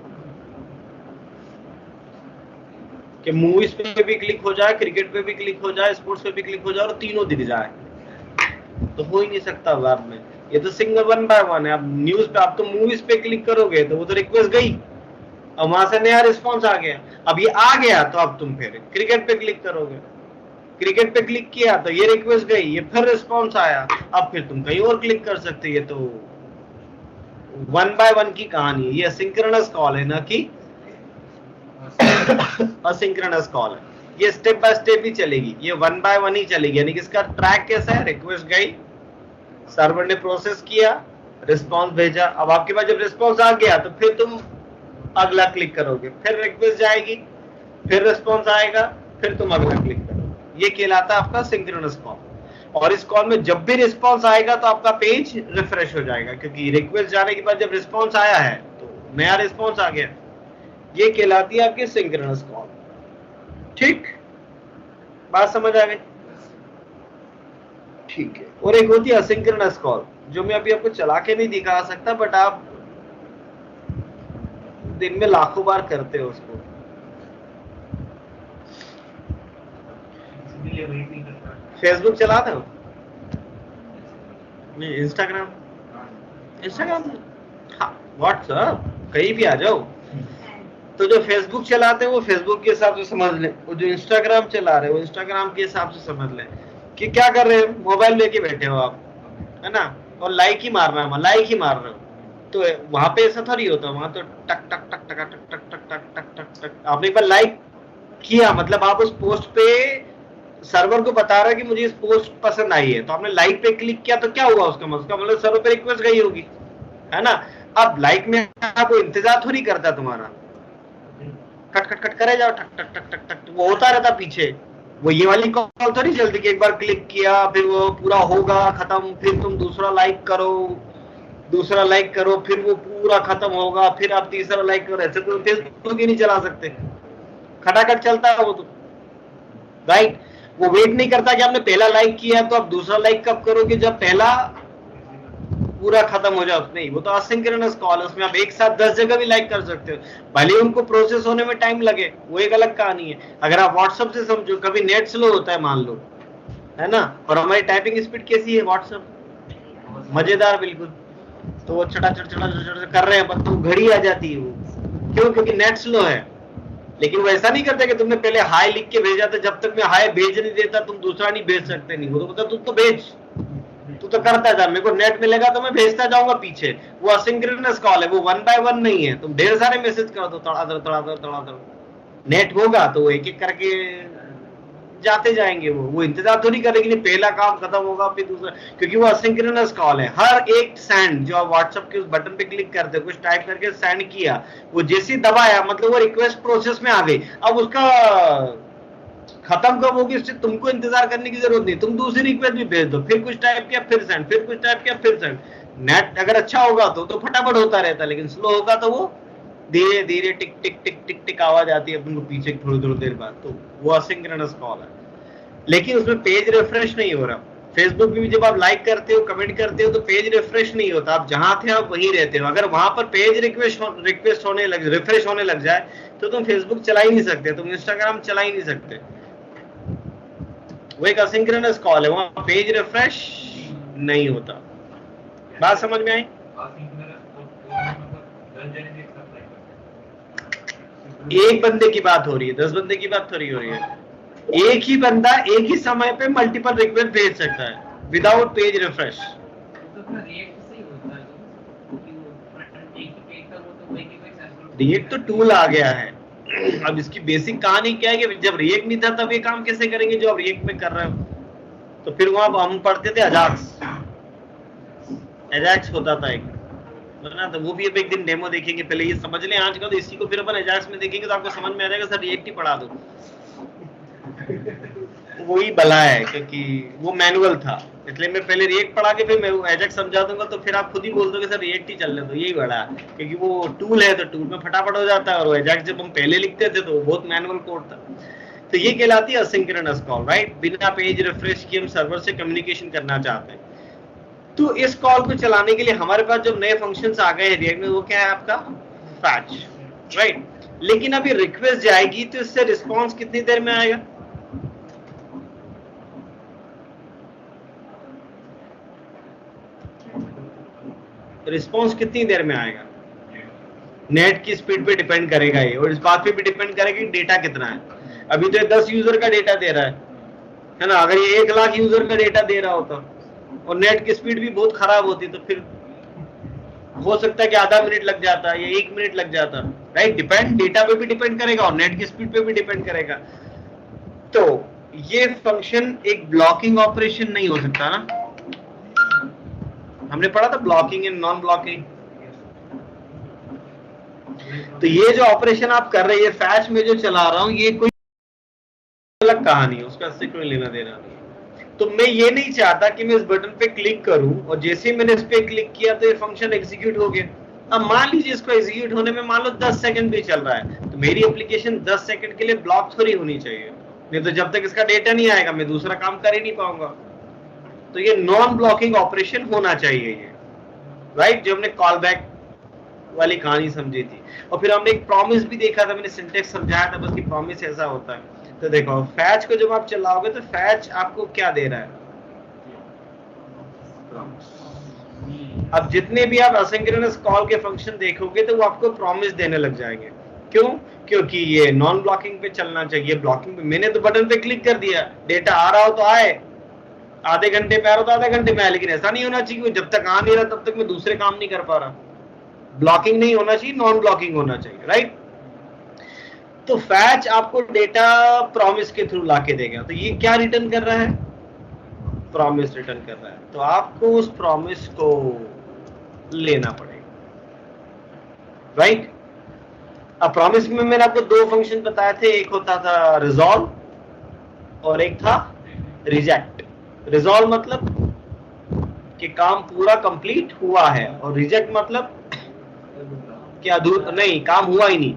कि मूवीज पे भी क्लिक हो जाए, क्रिकेट पे भी क्लिक हो जाए, स्पोर्ट्स पे भी क्लिक हो जाए और तीनों दिख जाए, तो हो ही नहीं सकता वेब में। ये तो सिंगल 1 by 1 है। अब न्यूज पे आप तो मूवीज पे क्लिक करोगे तो वो तो रिक्वेस्ट गई, अब वहां से नया रिस्पॉन्स आ गया। अब ये आ गया तो अब तुम फिर क्रिकेट पे क्लिक करोगे, क्रिकेट पे क्लिक किया तो ये रिक्वेस्ट गई, ये फिर रिस्पॉन्स आया, अब फिर तुम कहीं और क्लिक कर सकते। ये तो 1 by 1 की कहानी है, ये सिंक्रोनस कॉल है ना कि असिंक्रोनस कॉल है। ये स्टेप बाय स्टेप ही चलेगी, ये 1 by 1 ही चलेगी। यानी कि इसका ट्रैक कैसा है, रिक्वेस्ट गई, सर्वर ने प्रोसेस किया, रिस्पॉन्स भेजा। अब आपके पास जब रिस्पॉन्स आ गया तो फिर तुम अगला क्लिक करोगे, फिर रिक्वेस्ट जाएगी, फिर रिस्पॉन्स आएगा, फिर तुम अगला क्लिक करोगे। ये कहलाता है आपका सिंक्रोनस कॉल। और इस कॉल में जब भी रिस्पॉन्स आएगा तो आपका पेज रिफ्रेश हो जाएगा, क्योंकि रिक्वेस्ट जाने के बाद जब रिस्पॉन्स आया है तो नया रिस्पॉन्स आ गया। ये कहलाती है आपकी सिंक्रोनस कॉल, ठीक। बात समझ आ गई, ठीक है। और एक होती है असिंक्रोनस कॉल, जो मैं अभी आपको चला के नहीं दिखा सकता, बट आप दिन में लाखों बार करते हो उसको। फेसबुक चलाते हो? नहीं, इंस्टाग्राम, हाँ, व्हाट्सएप, कहीं भी आ जाओ। तो जो फेसबुक चलाते हैं वो फेसबुक के हिसाब से समझ लें, वो जो इंस्टाग्राम चला रहे हैं वो इंस्टाग्राम के हिसाब से समझ लें कि क्या कर रहे हैं। मोबाइल लेके बैठे हो आप, है ना, और लाइक ही मार रहे हो, तो वहां पे ऐसा थोड़ी होता, वहां तो टक टक टक टक टक टक टक टक टक टक टक। आपने एक बार लाइक किया मतलब आप उस पोस्ट पे सर्वर को बता रहा है कि मुझे इस पोस्ट पसंद आई है, तो आपने लाइक पे क्लिक किया तो क्या हुआ, उसका मतलब सर्वर पे रिक्वेस्ट गई होगी, है ना। अब लाइक में आपको इंतजार थोड़ी करता तुम्हारा, कट कट कट करे जाओ, टक टक टक टक टक, वो होता रहता पीछे। वो ये वाली कॉल तो नहीं चलती कि एक बार क्लिक किया फिर वो पूरा होगा खत्म, फिर तुम दूसरा लाइक करो, फिर वो पूरा खत्म होगा, फिर आप तीसरा लाइक करो। ऐसे तो फेसबुक ही नहीं चला सकते, खटाखट चलता है वो तो, राइट। वो वेट नहीं करता कि आपने पहला लाइक किया तो आप दूसरा लाइक कब करोगे, जब पहला पूरा खत्म हो जाए। नहीं, वो तो असिंक्रोनस कॉल है, उसमें आप एक साथ 10 जगह भी लाइक कर सकते हो, भले उनको प्रोसेस होने में टाइम लगे, वो एक अलग कहानी है। अगर आप व्हाट्सएप से समझो, कभी नेट स्लो होता है मान लो, है ना, और हमारी टाइपिंग स्पीड कैसी है व्हाट्सएप, मजेदार बिल्कुल। तो वो चटा कर रहे हैं पर तो घड़ी आ जाती है वो, क्यों? क्योंकि नेट स्लो है। लेकिन वो ऐसा नहीं करते कि तुमने पहले हाई लिख के भेजा था, जब तक मैं हाई भेज नहीं देता तुम दूसरा नहीं भेज सकते। नहीं, वो तो बोलता तुम तो भेज, तू तो करता जा, मेरे को नेट मिलेगा तो मैं भेजता जाऊंगा पीछे। वो असिंक्रोनस कॉल है, वो 1 by 1 नहीं है, तुम ढेर सारे मैसेज कर दो तड़ातड़। नेट होगा तो एक एक करके जाते जाएंगे, वो इंतजार थोड़ी करेगी नहीं पहला काम खत्म होगा फिर दूसरा, क्योंकि वो असिंक्रोनस कॉल है। हर एक सेंड जो आप व्हाट्सएप के उस बटन पे क्लिक करते हो, कुछ टाइप करके सेंड किया, वो जैसे दबाया मतलब वो रिक्वेस्ट प्रोसेस में आ गई। अब उसका खत्म कब होगी उससे तुमको इंतजार करने की जरूरत नहीं, तुम दूसरी रिक्वेस्ट भी भेज दो, फिर कुछ टाइप किया फिर सेंड, फिर कुछ टाइप किया फिर सेंड। नेट अगर अच्छा होगा तो फटाफट होता रहता है, लेकिन स्लो होगा तो वो धीरे धीरे टिक टिक टिक टिक टिक आवाज आती है तुमको पीछे थोड़ी थोड़ी देर बाद। तो वो असिंक्रोनस कॉल है, लेकिन उसमें पेज रिफ्रेश नहीं हो रहा। फेसबुक पे भी जब आप लाइक करते हो, कमेंट करते हो, तो पेज रिफ्रेश नहीं होता, आप जहां थे आप वहीं रहते हो। अगर वहां पर पेज रिक्वेस्ट होने लग रिफ्रेश होने लग जाए तो तुम फेसबुक चला ही नहीं सकते, तुम इंस्टाग्राम चला ही नहीं सकते। वो एक असिंक्रोनस कॉल है, वहां पेज रिफ्रेश नहीं होता। बात समझ में आई? एक बंदे की बात हो रही है, 10 बंदे की बात थोड़ी हो रही है। एक ही बंदा एक ही समय पे मल्टीपल रिक्वेस्ट भेज सकता है विदाउट पेज रिफ्रेश। रिएक्ट तो टूल आ गया है। अब इसकी बेसिक कहानी क्या है कि जब रिएक्ट नहीं था तब ये काम कैसे करेंगे जो आप रिएक्ट में कर रहे हो। तो फिर वहां हम पढ़ते थे एजाक्स होता था एक, ना, तो वो भी अब एक दिन डेमो देखेंगे। पहले ये समझ लें आज का, तो इसी को फिर अपन एजाक्स में देखेंगे तो आपको समझ में आ जाएगा। सर रिएक्ट ही पढ़ा दो, वही भला है, क्योंकि वो मैनुअल था, इसलिए मैं पहले रिएक्ट पढ़ा के फिर मैं एजाक्स समझा दूंगा, तो फिर आप खुद ही बोल दोगे सर रिएक्ट ही चलने दो, यही बड़ा है। क्योंकि वो टूल है तो टूल में फटाफट हो जाता है, और एजाक्स जब हम पहले लिखते थे तो वो बहुत मैनुअल कोड था। तो ये कहलाती है असिंक्रोनस कॉल, राइट। बिना पेज रिफ्रेश किए हम सर्वर से कम्युनिकेशन करना चाहते हैं। तो इस कॉल को चलाने के लिए हमारे पास जो नए फंक्शंस आ गए हैं रिएक्ट में, वो क्या है आपका फैच, राइट। लेकिन अभी रिक्वेस्ट जाएगी तो इससे रिस्पॉन्स कितनी देर में आएगा? रिस्पॉन्स कितनी देर में आएगा? नेट की स्पीड पे डिपेंड करेगा ये, और इस बात पे भी डिपेंड करेगा कि डेटा कितना है। अभी तो 10 यूजर का डेटा दे रहा है ना। अगर ये 1 लाख यूजर का डेटा दे रहा होता और नेट की स्पीड भी बहुत खराब होती तो फिर हो सकता है कि आधा मिनट लग जाता या 1 मिनट लग जाता, राइट। डिपेंड डेटा पे भी डिपेंड करेगा और नेट की स्पीड पे भी डिपेंड करेगा। तो ये फंक्शन एक ब्लॉकिंग ऑपरेशन नहीं हो सकता ना। हमने पढ़ा था ब्लॉकिंग एंड नॉन ब्लॉकिंग। तो ये जो ऑपरेशन आप कर रहे हैं फैच में जो चला रहा हूं, ये कोई अलग कहानी है, उसका इससे कोई लेना देना नहीं। तो मैं ये नहीं चाहता कि मैं इस बटन पे क्लिक करूं और जैसे ही मैंने इस पे क्लिक किया तो ये फंक्शन एग्जीक्यूट हो गया। अब मान लीजिए इसको एग्जीक्यूट होने में मान लो 10 सेकंड भी चल रहा है, तो मेरी एप्लीकेशन 10 सेकंड के लिए ब्लॉक थोड़ी होनी चाहिए, नहीं तो जब तक इसका डेटा नहीं आएगा मैं दूसरा काम कर ही नहीं पाऊंगा। तो ये नॉन ब्लॉकिंग ऑपरेशन होना चाहिए ये, राइट। जो हमने कॉल बैक वाली कहानी समझी थी, और फिर हमने एक प्रॉमिस भी देखा था, मैंने सिंटेक्स समझाया था बस कि प्रॉमिस ऐसा होता है। तो देखो फैच को जब आप चलाओगे तो फैच आपको क्या दे रहा है? अब जितने भी आप असिंक्रोनस कॉल के फंक्शन देखोगे तो वो आपको प्रॉमिस देने लग जाएंगे। क्यों? क्योंकि ये नॉन ब्लॉकिंग पे चलना चाहिए। ब्लॉकिंग पे मैंने तो बटन पे क्लिक कर दिया, डेटा आ रहा हो तो आए, आधे घंटे में आ रहा तो आधे घंटे में आए, लेकिन ऐसा नहीं होना चाहिए जब तक आ नहीं रहा तब तक मैं दूसरे काम नहीं कर पा रहा। ब्लॉकिंग नहीं होना चाहिए, नॉन ब्लॉकिंग होना चाहिए, राइट। तो फैच आपको डेटा प्रॉमिस के थ्रू लाके देगा। तो ये क्या रिटर्न कर रहा है? प्रॉमिस रिटर्न कर रहा है। तो आपको उस प्रॉमिस को लेना पड़ेगा, राइट। अब प्रॉमिस में मैंने आपको 2 फंक्शन बताए थे, एक होता था रिजॉल्व और एक था रिजेक्ट। रिजॉल्व मतलब कि काम पूरा कंप्लीट हुआ है, और रिजेक्ट मतलब क्या नहीं, काम हुआ ही नहीं।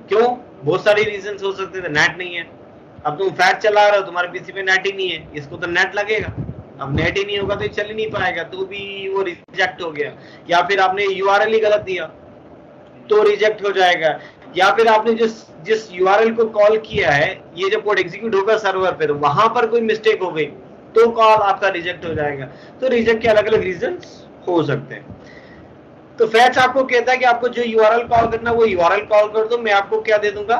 क्यों? बहुत सारे रीजन हो सकते थे, नेट नहीं है। अब तुम फैट चला रहे हो, तुम्हारे पीसी पे नेट ही नहीं है, इसको तो नेट लगेगा। अब नेट ही नहीं होगा तो ये चल ही नहीं पाएगा, तो भी वो रिजेक्ट हो गया। या फिर आपने यूआरएल ही गलत दिया तो रिजेक्ट हो जाएगा। या फिर आपने जिस यूआरएल को कॉल किया है, ये जब कोड एग्जीक्यूट होगा सर्वर पे, तो वहां पर कोई मिस्टेक हो गई तो कॉल आपका रिजेक्ट हो जाएगा। तो रिजेक्ट के अलग अलग रीजंस हो सकते हैं। तो फैच आपको कहता है कि आपको जो यूआरएल कॉल करना वो यूआरएल कॉल कर दो, मैं आपको क्या दे दूंगा,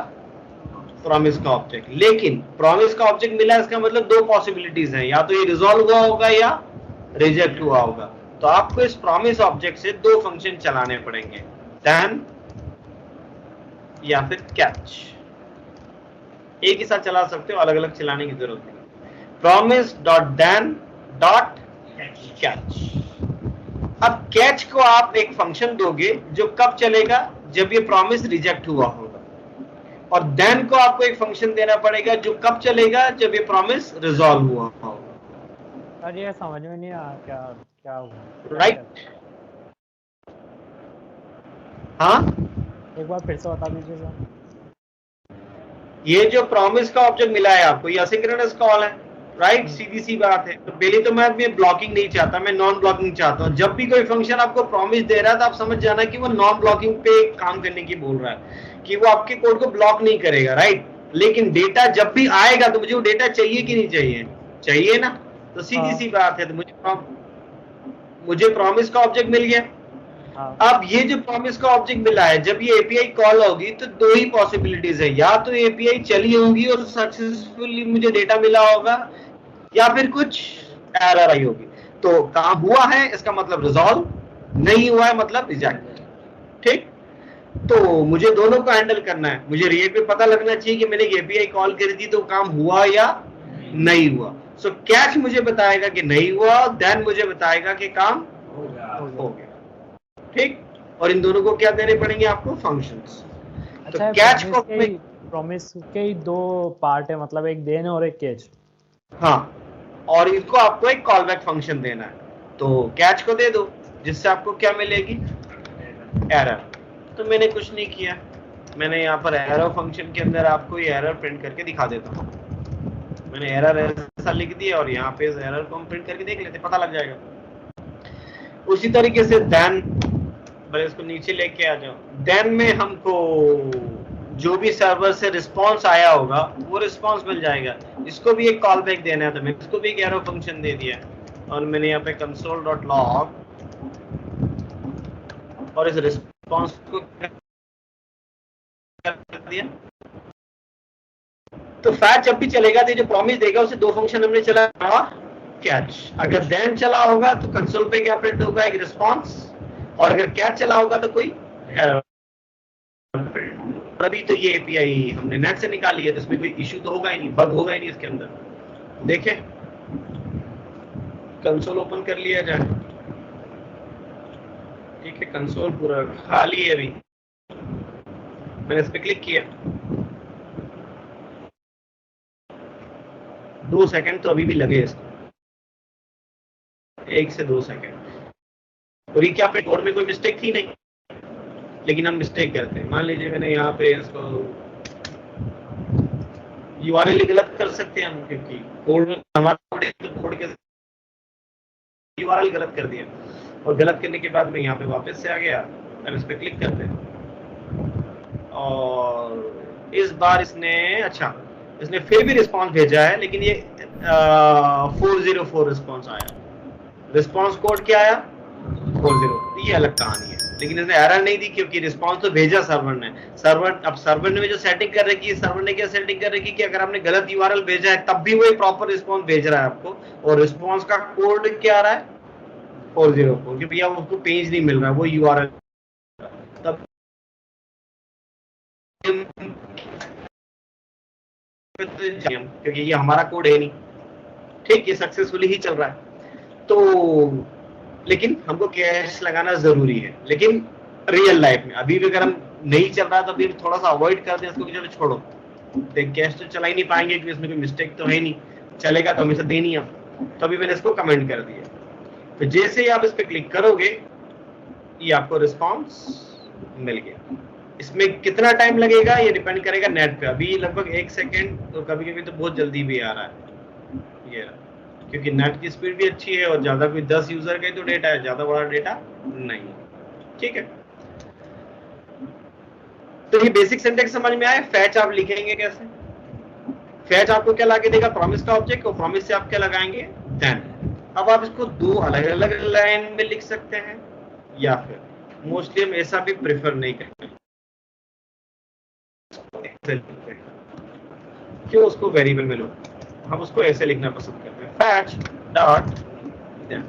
प्रॉमिस का ऑब्जेक्ट। लेकिन प्रॉमिस का ऑब्जेक्ट मिला, इसका मतलब दो पॉसिबिलिटीज हैं, या तो ये रिजॉल्व हुआ होगा या रिजेक्ट हुआ होगा। तो आपको इस प्रॉमिस ऑब्जेक्ट से दो फंक्शन चलाने पड़ेंगे, देन या फिर कैच। एक ही साथ चला सकते हो, अलग अलग चलाने की जरूरत नहीं। Promise dot then dot catch. अब कैच को आप एक फंक्शन दोगे जो कब चलेगा, जब ये प्रॉमिस रिजेक्ट हुआ होगा, और देन को आपको एक फंक्शन देना पड़ेगा जो कब चलेगा, जब ये प्रॉमिस रिजॉल्व हुआ होगा। अरे ये समझ में नहीं आया क्या क्या हुआ, राइट? हाँ, एक बार फिर से बता दीजिएगा। ये जो प्रॉमिस का ऑब्जेक्ट मिला है आपको, ये असिंक्रोनस कॉल है, राइट? सीधी सी बात है। तो पहले तो मैं ब्लॉकिंग नहीं चाहता, मैं नॉन ब्लॉकिंग चाहता हूं। जब भी कोई फंक्शन आपको प्रॉमिस दे रहा है तो आप समझ जाना कि वो नॉन ब्लॉकिंग पे काम करने की बोल रहा है, कि वो आपके कोड को ब्लॉक नहीं करेगा, राइट? लेकिन डेटा जब भी आएगा तो मुझे वो डेटा चाहिए कि नहीं चाहिए, चाहिए ना? तो सीधी सी बात है। तो मुझे प्रॉमिस का ऑब्जेक्ट मिल गया। अब ये जो प्रॉमिस का ऑब्जेक्ट मिला है, जब ये एपीआई कॉल होगी तो दो ही पॉसिबिलिटीज है, या तो एपीआई चली होगी और सक्सेसफुली मुझे डेटा मिला होगा, या फिर कुछ एरर आई होगी। तो काम हुआ है इसका मतलब रिजॉल्व, नहीं हुआ है मतलब रिजेक्ट। ठीक? तो मुझे दोनों को हैंडल करना है। मुझे रिएक्ट पे पता लगना चाहिए कि मैंने एपीआई कॉल कर दी तो काम हुआ या नहीं हुआ। सो कैच मुझे बताएगा कि नहीं हुआ, देन मुझे बताएगा कि काम हो गया। ठीक? और इन दोनों को क्या देने पड़ेंगे आपको, फंक्शंस। तो कैच को प्रॉमिस के ही दो पार्ट है, मतलब एक देन और एक कैच। हाँ, और इसको आपको एक कॉल बैक फंक्शन देना है। तो कैच को दे दो, जिससे आपको क्या मिलेगी, एरर। तो मैंने कुछ नहीं किया, मैंने यहाँ पर एरर फंक्शन के अंदर आपको ये एरर प्रिंट करके दिखा देता हूँ। मैंने एरर ऐसा लिख दिया और यहाँ पे इस एरर को हम प्रिंट करके देख लेते, पता लग जाएगा। उसी तरीके से देन, इसको नीचे लेके आ जाओ। देन में हमको जो भी सर्वर से रिस्पांस आया होगा वो रिस्पांस मिल जाएगा। इसको भी एक कॉल बैक देना है, तो मैं इसको भी एक एरो फंक्शन दे दिया, और मैंने यहाँ पे console.log और इस रिस्पांस को कर दिया। तो फैच जब भी चलेगा तो जो प्रॉमिस देगा उसे दो फंक्शन हमने चला और कैच। अगर देन चला होगा तो कंसोल पे क्या प्रिंट होगा, एक रिस्पांस, और अगर कैच चला होगा तो कोई एरर। अभी तो ये एपीआई हमने नेट से निकाली है, तो इसमें कोई इश्यू तो होगा ही नहीं, बग होगा ही नहीं इसके अंदर। देखें, कंसोल ओपन कर लिया जाए। ठीक है, कंसोल पूरा खाली है अभी। मैंने इस पे क्लिक किया, 2 सेकंड तो अभी भी लगे इसको, 1 से 2 सेकंड। और ये क्या कोड में कोई मिस्टेक थी नहीं, लेकिन हम मिस्टेक करते हैं। मान लीजिए मैंने यहाँ पे इसको यूआरएल गलत कर सकते हैं हम, क्योंकि कोड में हमारा कोड के यूआरएल गलत कर दिया, और गलत करने के बाद मैं यहाँ पे वापस से आ गया। अब इस पे क्लिक करते हैं, और इस बार इसने फिर भी रिस्पांस भेजा है, लेकिन ये 404 रिस्पांस आया। रिस्पांस कोड क्या आया, 40। ये अलग कहानी है, लेकिन इसने एरर नहीं दी, क्योंकि रिस्पांस तो भेजा सर्वर ने। अब सर्वर ने जो सेटिंग कर रखी है, सर्वर ने क्या सेटिंग कर रखी है कि अगर आपने गलत यूआरएल भेजा है तब भी वो एक प्रॉपर रिस्पांस भेज रहा है आपको, और रिस्पांस का कोड क्या आ रहा है, 404, कि भैया उसको पेज नहीं मिल रहा वो यूआरएल। तब क्योंकि ये हमारा कोड है नहीं, ठीक, ये सक्सेसफुली ही चल रहा है। तो लेकिन हमको कैश लगाना जरूरी है, लेकिन रियल लाइफ में अभी भी अगर हम नहीं चल रहा तो फिर थोड़ा सा अवॉइड कर दें इसको, कि चलो छोड़ो, देख कैश तो चला ही नहीं पाएंगे क्योंकि इसमें कोई मिस्टेक तो है नहीं, चलेगा तो हमेशा देनी है। तो अभी मैंने इसको कमेंट कर दिया। तो जैसे ही आप इस पे क्लिक करोगे, ये आपको रिस्पॉन्स मिल गया। इसमें कितना टाइम लगेगा ये डिपेंड करेगा नेट पे। अभी लगभग 1 सेकेंड, तो कभी कभी तो बहुत जल्दी भी आ रहा है ये, क्योंकि नेट की स्पीड भी अच्छी है और ज्यादा कोई 10 यूजर का ही तो डेटा है, ज्यादा बड़ा डेटा नहीं। ठीक है, तो ये बेसिक सिंटैक्स समझ में आया। फैच आप लिखेंगे कैसे? फैच आपको क्या लाके देगा? प्रॉमिस का ऑब्जेक्ट, और प्रॉमिस से आप क्या लगाएंगे? देन। अब आप इसको दो अलग अलग लाइन में लिख सकते हैं, या फिर मोस्टली हम ऐसा भी प्रेफर नहीं करते, क्यों? उसको वेरिएबल में लो, हम उसको ऐसे लिखना पसंद करते हैं, फैच डॉट देन,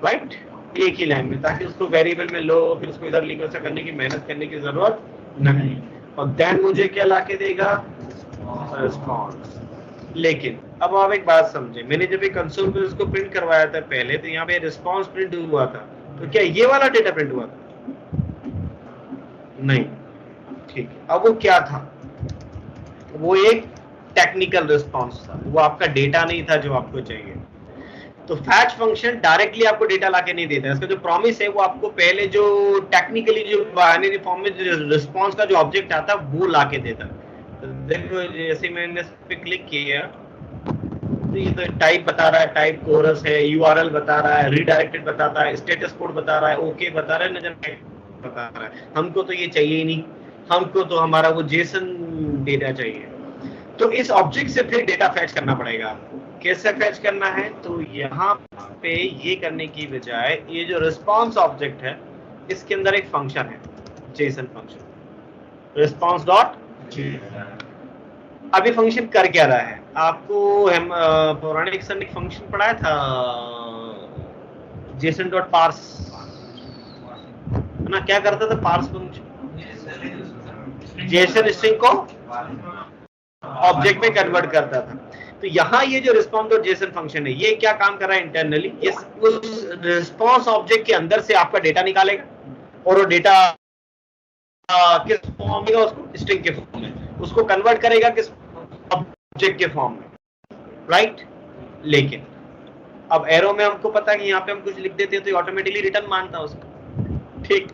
राइट, एक ही लाइन में, ताकि उसको वेरिएबल में लो, फिर उसको इधर लिखो, ऐसा करने की मेहनत करने की जरूरत नहीं। और देन मुझे क्या लाके देगा? रिस्पॉन्स। लेकिन अब आप एक बात समझे, मैंने जब एक कंसोल पे उसको प्रिंट करवाया था पहले, तो यहाँ पे रिस्पॉन्स प्रिंट हुआ था, तो क्या ये वाला डेटा प्रिंट हुआ था? नहीं। ठीक है, अब वो क्या था? वो एक टेक्निकल रिस्पॉन्स था, वो आपका डेटा नहीं था जो आपको चाहिए। तो फैच फंक्शन डायरेक्टली आपको डेटा लाके नहीं देता है। इसका जो प्रॉमिस है वो आपको पहले जो टेक्निकली जो बाइनरी फॉर्म में रिस्पॉन्स का जो ऑब्जेक्ट आता है वो लाके देता है। तो देखो जैसे मैंने इस पे क्लिक किया तो ये तो टाइप बता रहा है, टाइप कोरस है, यूआरएल बता रहा है, रीडायरेक्टेड बताता है, स्टेटस कोड बता रहा है, ओके बता रहा है, नजर बता रहा है। हमको तो ये चाहिए ही नहीं, हमको तो हमारा वो जेसन डेटा चाहिए। तो इस ऑब्जेक्ट से फिर डेटा फैच करना पड़ेगा आपको। कैसे फैच करना है? तो यहाँ पे ये करने की बजाय ये जो रिस्पॉन्स ऑब्जेक्ट है इसके अंदर एक फंक्शन है, जेसन फंक्शन, रिस्पॉन्स डॉट। अभी फंक्शन कर क्या रहा है? आपको हम पौराणिक सर ने फंक्शन पढ़ाया था, जेसन डॉट पार्स, है ना? क्या करता था पार्स फंक्शन? जेसन स्ट्रिंग को ऑब्जेक्ट में कन्वर्ट करता था। तो यहाँ ये जो रिस्पॉन्स डॉट जेसन फंक्शन है, ये क्या काम कर रहा है इंटरनली? ये उस रिस्पॉन्स ऑब्जेक्ट के अंदर से आपका डेटा निकालेगा, और वो डेटा किस फॉर्म में? उसको स्ट्रिंग के फॉर्म में, उसको कन्वर्ट करेगा किस? ऑब्जेक्ट के फॉर्म में, राइट। लेकिन अब एरो में हमको पता है कि यहाँ पे हम कुछ लिख देते हैं तो ऑटोमेटिकली रिटर्न मानता है उसको। ठीक,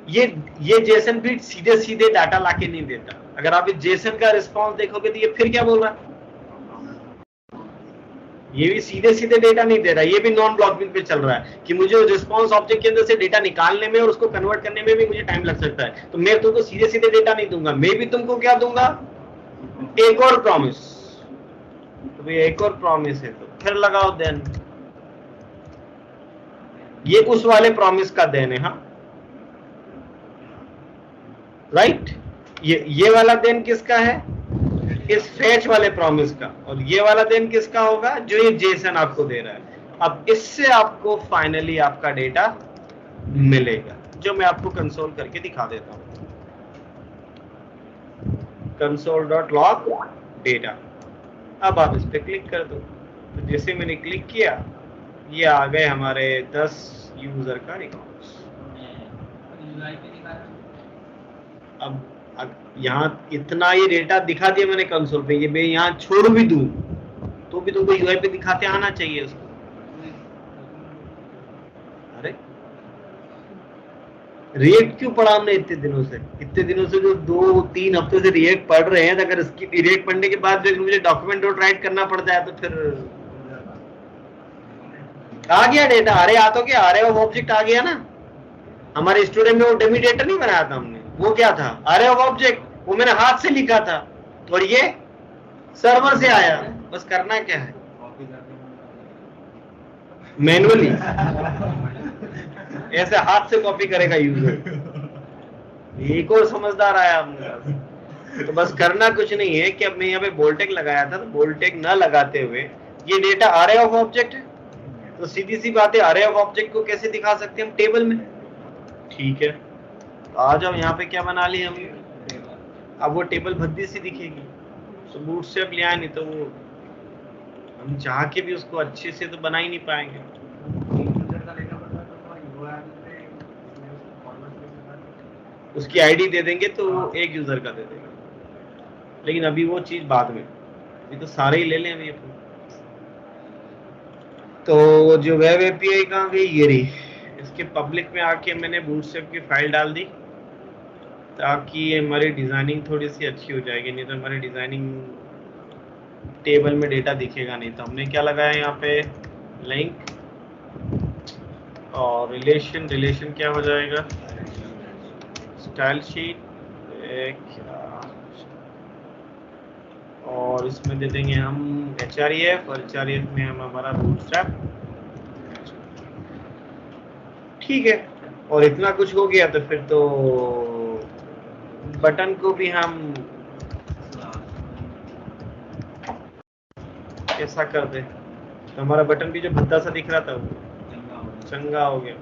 ये जेसन भी सीधे सीधे डाटा लाके नहीं देता। अगर आप इस जेसन का रिस्पॉन्स देखोगे तो ये फिर क्या बोल रहा है? ये भी सीधे सीधे डेटा नहीं दे रहा, ये भी नॉन ब्लॉकिंग पे चल रहा है कि मुझे रिस्पॉन्स ऑब्जेक्ट के अंदर से डेटा निकालने में और उसको कन्वर्ट करने में भी मुझे टाइम लग सकता है। तो मैं तुमको सीधे सीधे डेटा नहीं दूंगा, मैं भी तुमको क्या दूंगा? एक और प्रॉमिस। तो ये एक और प्रॉमिस है, तो फिर लगाओ देन। ये उस वाले प्रॉमिस का देन है, हाँ, राइट। ये वाला देन किसका है? इस फैच वाले प्रॉमिस का। और ये वाला देन किसका होगा? जो ये जेसन आपको दे रहा है। अब इससे आपको फाइनली आपका डेटा मिलेगा, जो मैं आपको कंसोल करके दिखा देता हूं। console.log data. अब आप इस पे क्लिक कर दो, तो जैसे मैंने क्लिक किया ये आ गए हमारे 10 यूजर का रिकॉर्ड्स। अब यहाँ इतना ये डेटा दिखा दिया मैंने कंसोल पे, ये मैं यहाँ छोड़ भी दूं तो भी तुमको यूआई पे दिखाते आना चाहिए उसको। अरे रिएक्ट क्यों पढ़ा हमने इतने दिनों से? जो 2-3 हफ्ते से रिएक्ट पढ़ रहे हैं, तो अगर इसकी रिएक्ट पढ़ने के बाद जो मुझे डॉक्यूमेंट डॉट राइट करना पड़ता है तो फिर आ गया डेटा। अरे आ तो क्या, अरे वो ऑब्जेक्ट आ गया ना। हमारे स्टूडेंट में वो डमी डेटा नहीं बनाया था हमने, वो क्या था? अरे वो ऑब्जेक्ट, वो मैंने हाथ से लिखा था, और ये सर्वर से आया। बस करना क्या है? मैनुअली ऐसे हाथ से कॉपी करेगा यूजर। एक और समझदार आया हमने। तो बस करना कुछ नहीं है कि अब मैं यहाँ पे बोल्टेक लगाया था, तो बोल्टेक न लगाते हुए ये डेटा अरे ऑफ ऑब्जेक्ट है, तो सीधी सी बात है अरे ऑफ ऑब्जेक्ट को कैसे दिखा सकते हैं हम? टेबल में। ठीक है, तो आ जाओ यहाँ पे क्या बना लिया हम? अब वो टेबल भद्दी सी दिखेगी, तो बूटस्ट्रैप ले आए, नहीं तो वो हम चाह के भी उसको अच्छे से तो बना ही नहीं पाएंगे। उसकी आईडी दे देंगे तो एक यूजर का दे देगा, लेकिन अभी वो चीज बाद में, अभी तो सारे ही ले लें अभी अपन। तो जो वेब एपीआई कहाँ गई? ये रही। इसके पब्लिक में आके मैंने बूटस्ट्रैप की फाइल डाल दी, ताकि हमारी डिजाइनिंग थोड़ी सी अच्छी हो जाएगी, नहीं तो हमारी डिजाइनिंग टेबल में डेटा दिखेगा नहीं। तो हमने क्या लगाया यहाँ पे, लिंक और रिलेशन क्या हो जाएगा, स्टाइल शीट और इसमें दे देंगे हम HREF और HREF में हम हमारा बूटस्ट्रैप। ठीक है, और इतना कुछ हो गया तो फिर तो बटन को भी हम ऐसा कर दे तो हमारा बटन भी जो भद्दा सा दिख रहा था वो चंगा हो गया।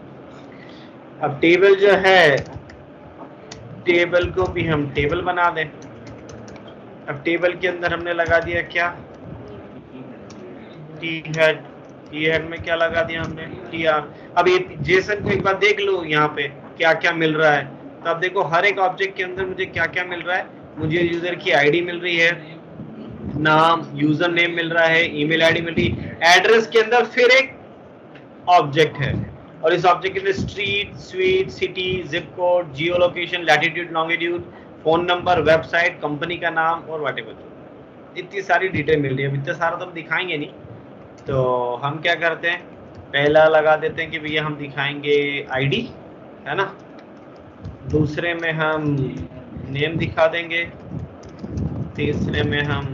अब टेबल जो है, टेबल को भी हम टेबल बना दें। अब टेबल के अंदर हमने लगा दिया क्या, टी हेड में क्या लगा दिया हमने, TR। अब ये जेसन को एक बार देख लो यहाँ पे क्या क्या मिल रहा है। तो अब देखो हर एक ऑब्जेक्ट के अंदर मुझे क्या क्या मिल रहा है, मुझे यूजर की आईडी मिल रही है, नाम यूजर नेम मिल रहा है, ईमेल आईडी मिल रही है, एड्रेस के अंदर फिर एक ऑब्जेक्ट है और इस ऑब्जेक्ट के अंदर street, sweet, city, zip code, जियो location, latitude, longitude, phone number, website, company का नाम और व्हाटएवर, इतनी सारी डिटेल मिल रही है। इतना सारा तो हम दिखाएंगे नहीं, तो हम क्या करते हैं, पहला लगा देते हैं कि भैया हम दिखाएंगे आईडी, है ना। दूसरे में हम नेम दिखा देंगे, तीसरे में हम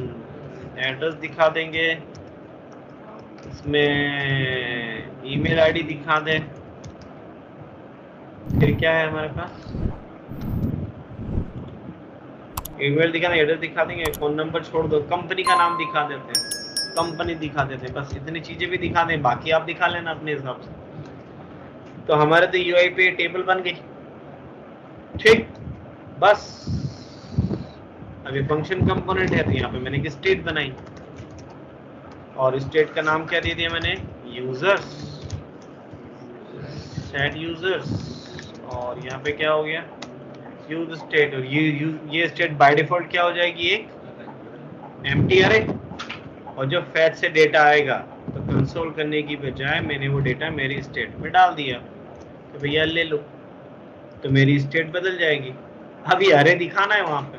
एड्रेस दिखा देंगे, इसमें ईमेल आईडी दिखा दें, फिर क्या है हमारे पास, ईमेल दिखा दें, एड्रेस दिखा देंगे, फोन नंबर छोड़ दो, कंपनी का नाम दिखा देते हैं, कंपनी दिखा देते हैं, बस इतनी चीजें भी दिखा दें, बाकी आप दिखा लेना अपने हिसाब से। तो हमारे तो यूआई पे टेबल बन गई। ठीक, बस अभी फंक्शन कंपोनेंट है तो यहाँ पे मैंने एक स्टेट बनाई और स्टेट का नाम क्या दे दिया मैंने, यूजर्स, सेट यूजर्स, और यहाँ पे क्या हो गया, यूज स्टेट। और ये स्टेट बाय डिफॉल्ट क्या हो जाएगी, एक एम्प्टी अरे, और जो फैच से डेटा आएगा तो कंसोल करने की बजाय मैंने वो डेटा मेरी स्टेट में डाल दिया तो भैया ले लो, तो मेरी स्टेट बदल जाएगी। अभी अरे दिखाना है वहां पे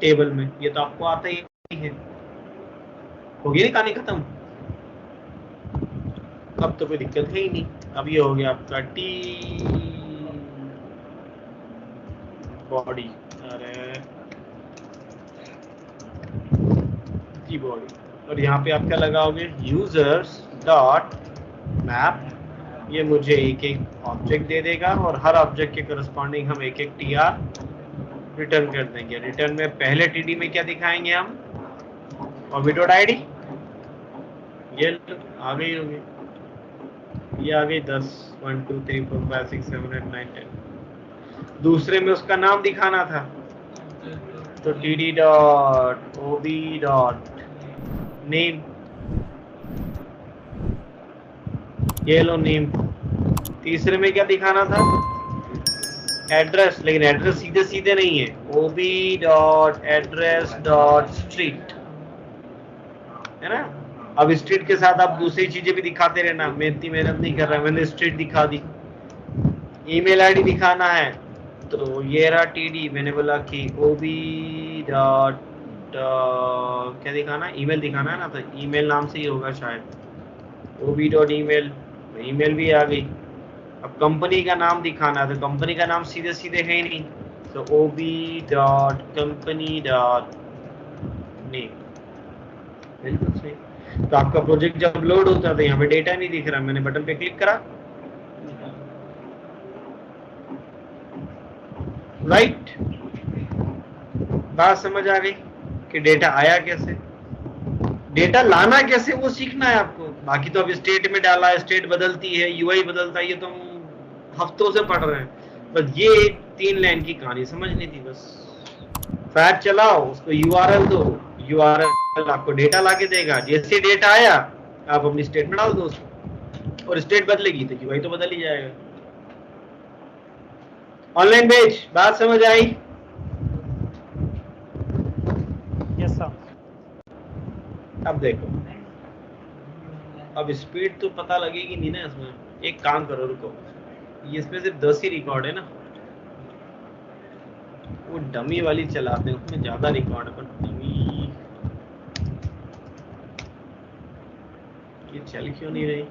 टेबल में, ये तो आपको आता ही है, होगी ना कहानी खत्म, अब तो कोई दिक्कत है ही नहीं। अब ये हो गया आपका टी बॉडी, अरे टी बॉडी, और यहाँ पे आप क्या लगाओगे, यूजर्स डॉट मैप, ये मुझे एक एक ऑब्जेक्ट दे देगा और हर ऑब्जेक्ट के करस्पॉन्डिंग हम एक एक TR रिटर्न कर देंगे। रिटर्न में पहले TD में क्या दिखाएंगे हम, ऑर्बिटोड आईडी, ये आ गई होगी, ये आ गई 10, 1 2 3 4 5 6 7 8 9 10। दूसरे में उसका नाम दिखाना था तो TD dot OB dot name, ये लो नेम। तीसरे में क्या दिखाना था, एड्रेस, लेकिन एड्रेस सीधे सीधे नहीं है, OB dot address dot street, है ना। अब स्ट्रीट के साथ आप दूसरी चीजें भी दिखाते रहना, मैं इतनी मेहनत नहीं कर रहा, मैंने स्ट्रीट दिखा दी। ईमेल आईडी दिखाना है तो ये रहा TD, मैंने बोला कि OB डॉट क्या दिखाना, ईमेल दिखाना है ना, तो ईमेल नाम से ही होगा शायद, OB डॉट ईमेल, ईमेल भी आ गई। अब कंपनी का नाम दिखाना है तो कंपनी का नाम सीधे सीधे है ही नहीं, तो OB dot company dot name, बिल्कुल सही। तो आपका प्रोजेक्ट जब लोड होता है तो यहाँ पे डेटा नहीं दिख रहा, मैंने बटन पे क्लिक करा, राइट, बात समझ आ गई कि डेटा आया कैसे, डेटा लाना कैसे वो सीखना है आपको। बाकी तो अब स्टेट में डाला है, स्टेट बदलती है, UI बदलता है, ये तो हम हफ्तों से पढ़ रहे हैं, बस ये 3 लाइन की कहानी समझनी थी बस। फैट चलाओ, उसको URL दो, URL आपको डेटा लाके देगा, जैसे डेटा आया आप अपनी स्टेट में डाल दो उसको, और स्टेट बदलेगी तो UI तो बदल ही जाएगा। ऑनलाइन बेच, बात समझ आई? Yes sir. अब देखो, अब स्पीड तो पता लगेगी नहीं ना इसमें। एक काम करो, रुको, ये इसमें सिर्फ 10 ही रिकॉर्ड है ना, वो डमी वाली चलाते हैं, उसमें ज्यादा रिकॉर्ड है, बट डमी ये चल क्यों नहीं रही?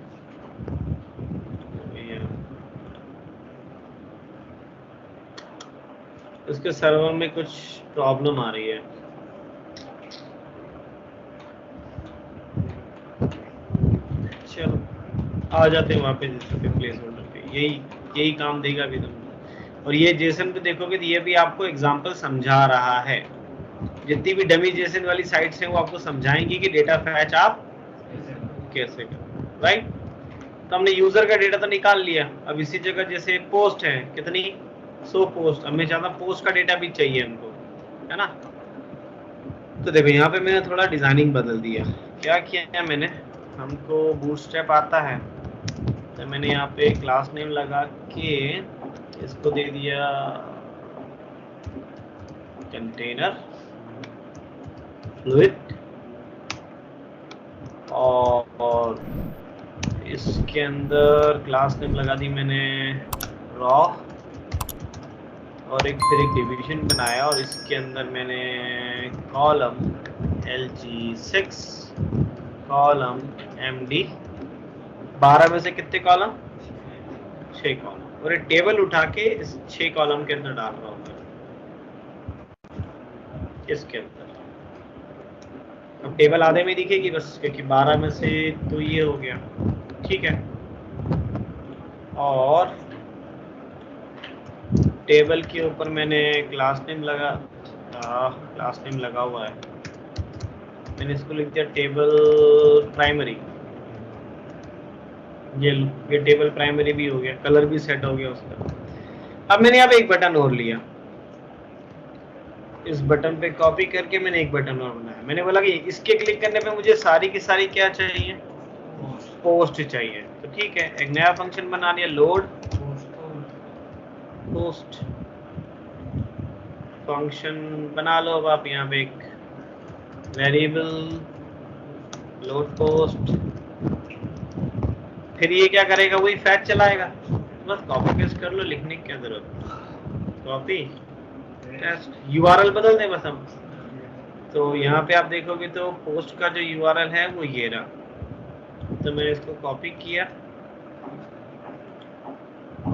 उसके सर्वर में कुछ प्रॉब्लम आ रही है। चलो आ जाते हैं वापस इस पे प्लेस होल्डर पे, यही काम देगा भी तुमको। और ये जेसन पे देखोगे तो ये भी आपको एग्जांपल समझा रहा है। जितनी भी डमी जेसन वाली साइट्स हैं वो आपको समझाएंगी कि डेटा फैच आप कैसे करें, राइट? तो हमने यूजर का डेटा तो निकाल लिया। अब इसी जगह जैसे पोस्ट है, कितनी 100 पोस्ट, अब मैं चाहता हूँ पोस्ट का डेटा भी चाहिए हमको, है ना? तो देखो यहाँ पे मैंने थोड़ा डिजाइनिंग बदल दिया। क्या किया है मैंने, हमको बूटस्ट्रैप आता है तो मैंने यहाँ पे क्लास नेम लगा के इसको दे दिया कंटेनर फ्लूइड, और इसके अंदर क्लास नेम लगा दी मैंने रॉ, और फिर एक डिवीजन बनाया, और इसके अंदर मैंने कॉलम LG6 कॉलम MD 12 में से कितने कॉलम, 6 कॉलम, और एक टेबल उठा के इस 6 कॉलम के अंदर डाल रहा हूँ इसके अंदर। अब टेबल आधे में दिखेगी बस, क्योंकि 12 में से तो ये हो गया, ठीक है। और टेबल के ऊपर मैंने क्लास नेम लगा हुआ है, मैंने इसको लिख दिया टेबल प्राइमरी। ये टेबल प्राइमरी भी हो गया, कलर भी सेट हो गया उसका। अब मैंने यहाँ पे एक बटन और लिया, इस बटन पे कॉपी करके मैंने एक बटन और बनाया। मैंने बोला कि इसके क्लिक करने पे मुझे सारी की सारी क्या चाहिए, पोस्ट चाहिए। तो ठीक है, एक नया फंक्शन बना लिया, लोड पोस्ट फंक्शन बना लो। अब आप यहाँ पे एक वेरिएबल लोड पोस्ट, फिर ये क्या करेगा, वही फैच चलाएगा। बस कॉपी पेस्ट कर लो, लिखने की क्या जरूरत, कॉपी पेस्ट, यूआरएल बदल दें बस हम। तो यहाँ पे आप देखोगे तो पोस्ट का जो यूआरएल है वो ये रहा, तो मैंने इसको कॉपी किया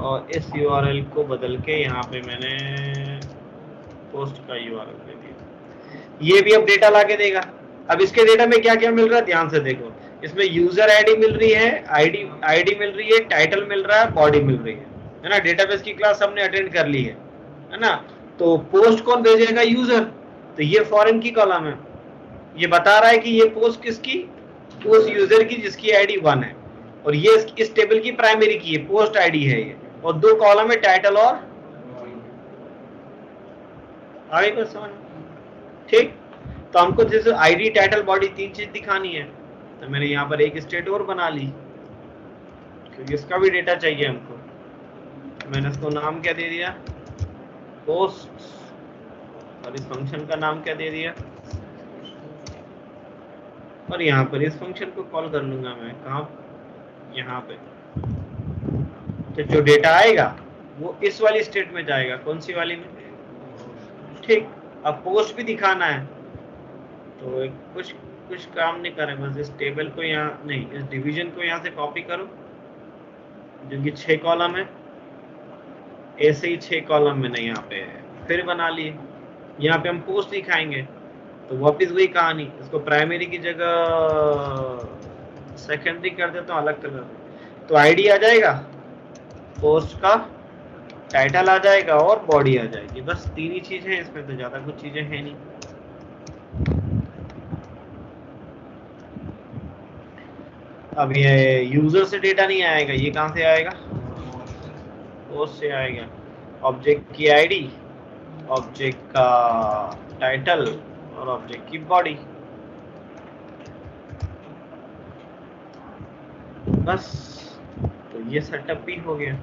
और इस यूआरएल को बदल के यहाँ पे मैंने पोस्ट का यूआरएल दे दिया। ये भी अब डेटा लाके देगा। अब इसके डेटा में क्या क्या मिल रहा है ध्यान से देखो, इसमें यूजर आईडी मिल रही है, आईडी मिल रही है, टाइटल मिल रहा है, बॉडी मिल रही है ना? डेटाबेस की क्लास हमने अटेंड कर ली है ना? तो पोस्ट कौन भेजेगा, यूजर। तो ये फॉरेन की कॉलम है, ये बता रहा है कि ये पोस्ट किसकी, उस यूजर की जिसकी आईडी 1 है, और ये इस टेबल की प्राइमरी की है, पोस्ट आईडी है ये, और 2 कॉलम है, टाइटल और आगे को समझ, ठीक। तो हमको जैसे आईडी टाइटल बॉडी 3 चीज दिखानी है, तो मैंने यहाँ पर एक स्टेट और बना ली, क्योंकि इसका भी डेटा चाहिए हमको। मैंने इसको नाम क्या दे दिया, पोस्ट, और इस फंक्शन का नाम क्या दे दिया, और यहाँ पर इस फंक्शन को कॉल कर लूंगा मैं, कहाँ, यहाँ पे। तो जो डेटा आएगा वो इस वाली स्टेट में जाएगा, कौन सी वाली में, ठीक। अब पोस्ट भी दिखाना है, तो कुछ काम नहीं करे, बस इस टेबल को यहाँ नहीं, इस डिवीजन को यहाँ से कॉपी करो, जो कि 6 कॉलम है, ऐसे ही 6 कॉलम मैंने यहाँ पे फिर बना लिए। यहाँ पे हम पोस्ट दिखाएंगे तो वापस वही कहानी, इसको प्राइमरी की जगह सेकेंडरी कर देता हूँ, अलग कलर। तो आईडी आ जाएगा, पोस्ट का टाइटल आ जाएगा और बॉडी आ जाएगी, बस 3 ही चीजें हैं इसमें, तो ज्यादा कुछ चीजें हैं नहीं। अब ये यूजर से डेटा नहीं आएगा, ये कहां से आएगा, पोस्ट से आएगा। ऑब्जेक्ट की आईडी, ऑब्जेक्ट का टाइटल और ऑब्जेक्ट की बॉडी, बस। तो ये सेटअप भी हो गया।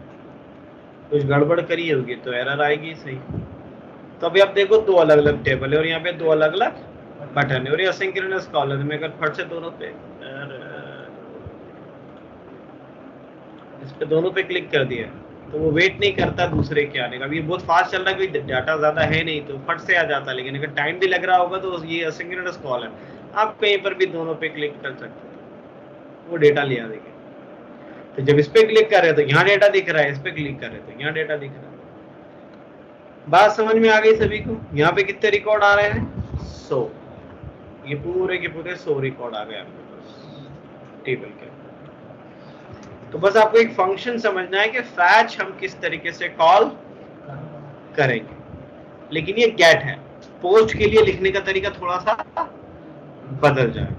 कुछ गड़बड़ करी होगी तो एरर आएगी, सही। तो अभी आप देखो 2 अलग अलग टेबल है और यहाँ पे 2 अलग अलग बटन है, और ये असिंक्रोनस कॉल है। मैं अगर फट से दोनों पे, इस पे दोनों पे क्लिक कर दिया तो वो वेट नहीं करता दूसरे के आने का। अभी बहुत फास्ट चल रहा है, कोई डाटा ज्यादा है नहीं तो फट से आ जाता है, लेकिन अगर टाइम भी लग रहा होगा तो ये असिंक्रोनस कॉल है, आप कहीं पर भी दोनों पे क्लिक कर सकते हो, वो डेटा ले आ देगा। तो जब इस पे क्लिक कर रहे हो तो यहाँ डेटा दिख रहा है, इस पे क्लिक कर रहे हो तो यहाँ डेटा दिख रहा है। बात समझ में आ गई सभी को? यहाँ पे कितने रिकॉर्ड आ रहे हैं? 100। ये पूरे के पूरे 100 रिकॉर्ड आ गए आपके पास टेबल के। तो बस आपको एक फंक्शन समझना है कि फैच हम किस तरीके से कॉल करेंगे, लेकिन ये गेट है। पोस्ट के लिए लिखने का तरीका थोड़ा सा बदल जाएगा।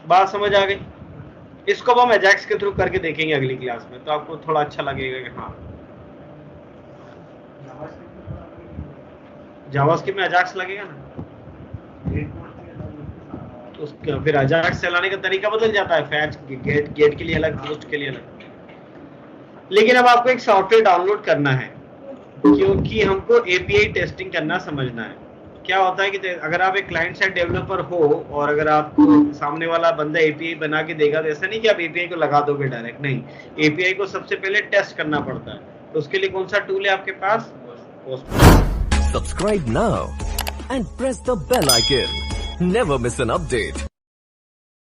बात समझ आ गई? इसको हम एजाक्स के थ्रू करके देखेंगे अगली क्लास में, तो आपको थोड़ा अच्छा लगेगा कि हाँ जावास्क्रिप्ट में अजाक्स लगेगा ना, तो उसका फिर अजाक्स चलाने का तरीका बदल जाता है। फैच गेट के लिए अलग, पोस्ट के लिए अलग। लेकिन अब आपको एक सॉफ्टवेयर डाउनलोड करना है, क्योंकि हमको एपीआई टेस्टिंग करना समझना है। क्या होता है कि अगर आप एक क्लाइंट साइड डेवलपर हो और अगर आपको सामने वाला बंदा एपीआई बना के देगा, तो ऐसा नहीं कि आप एपीआई को लगा दोगे डायरेक्ट, नहीं, एपीआई को सबसे पहले टेस्ट करना पड़ता है। तो उसके लिए कौन सा टूल है आपके पास? Post. Subscribe now and press the bell icon. Never miss an update.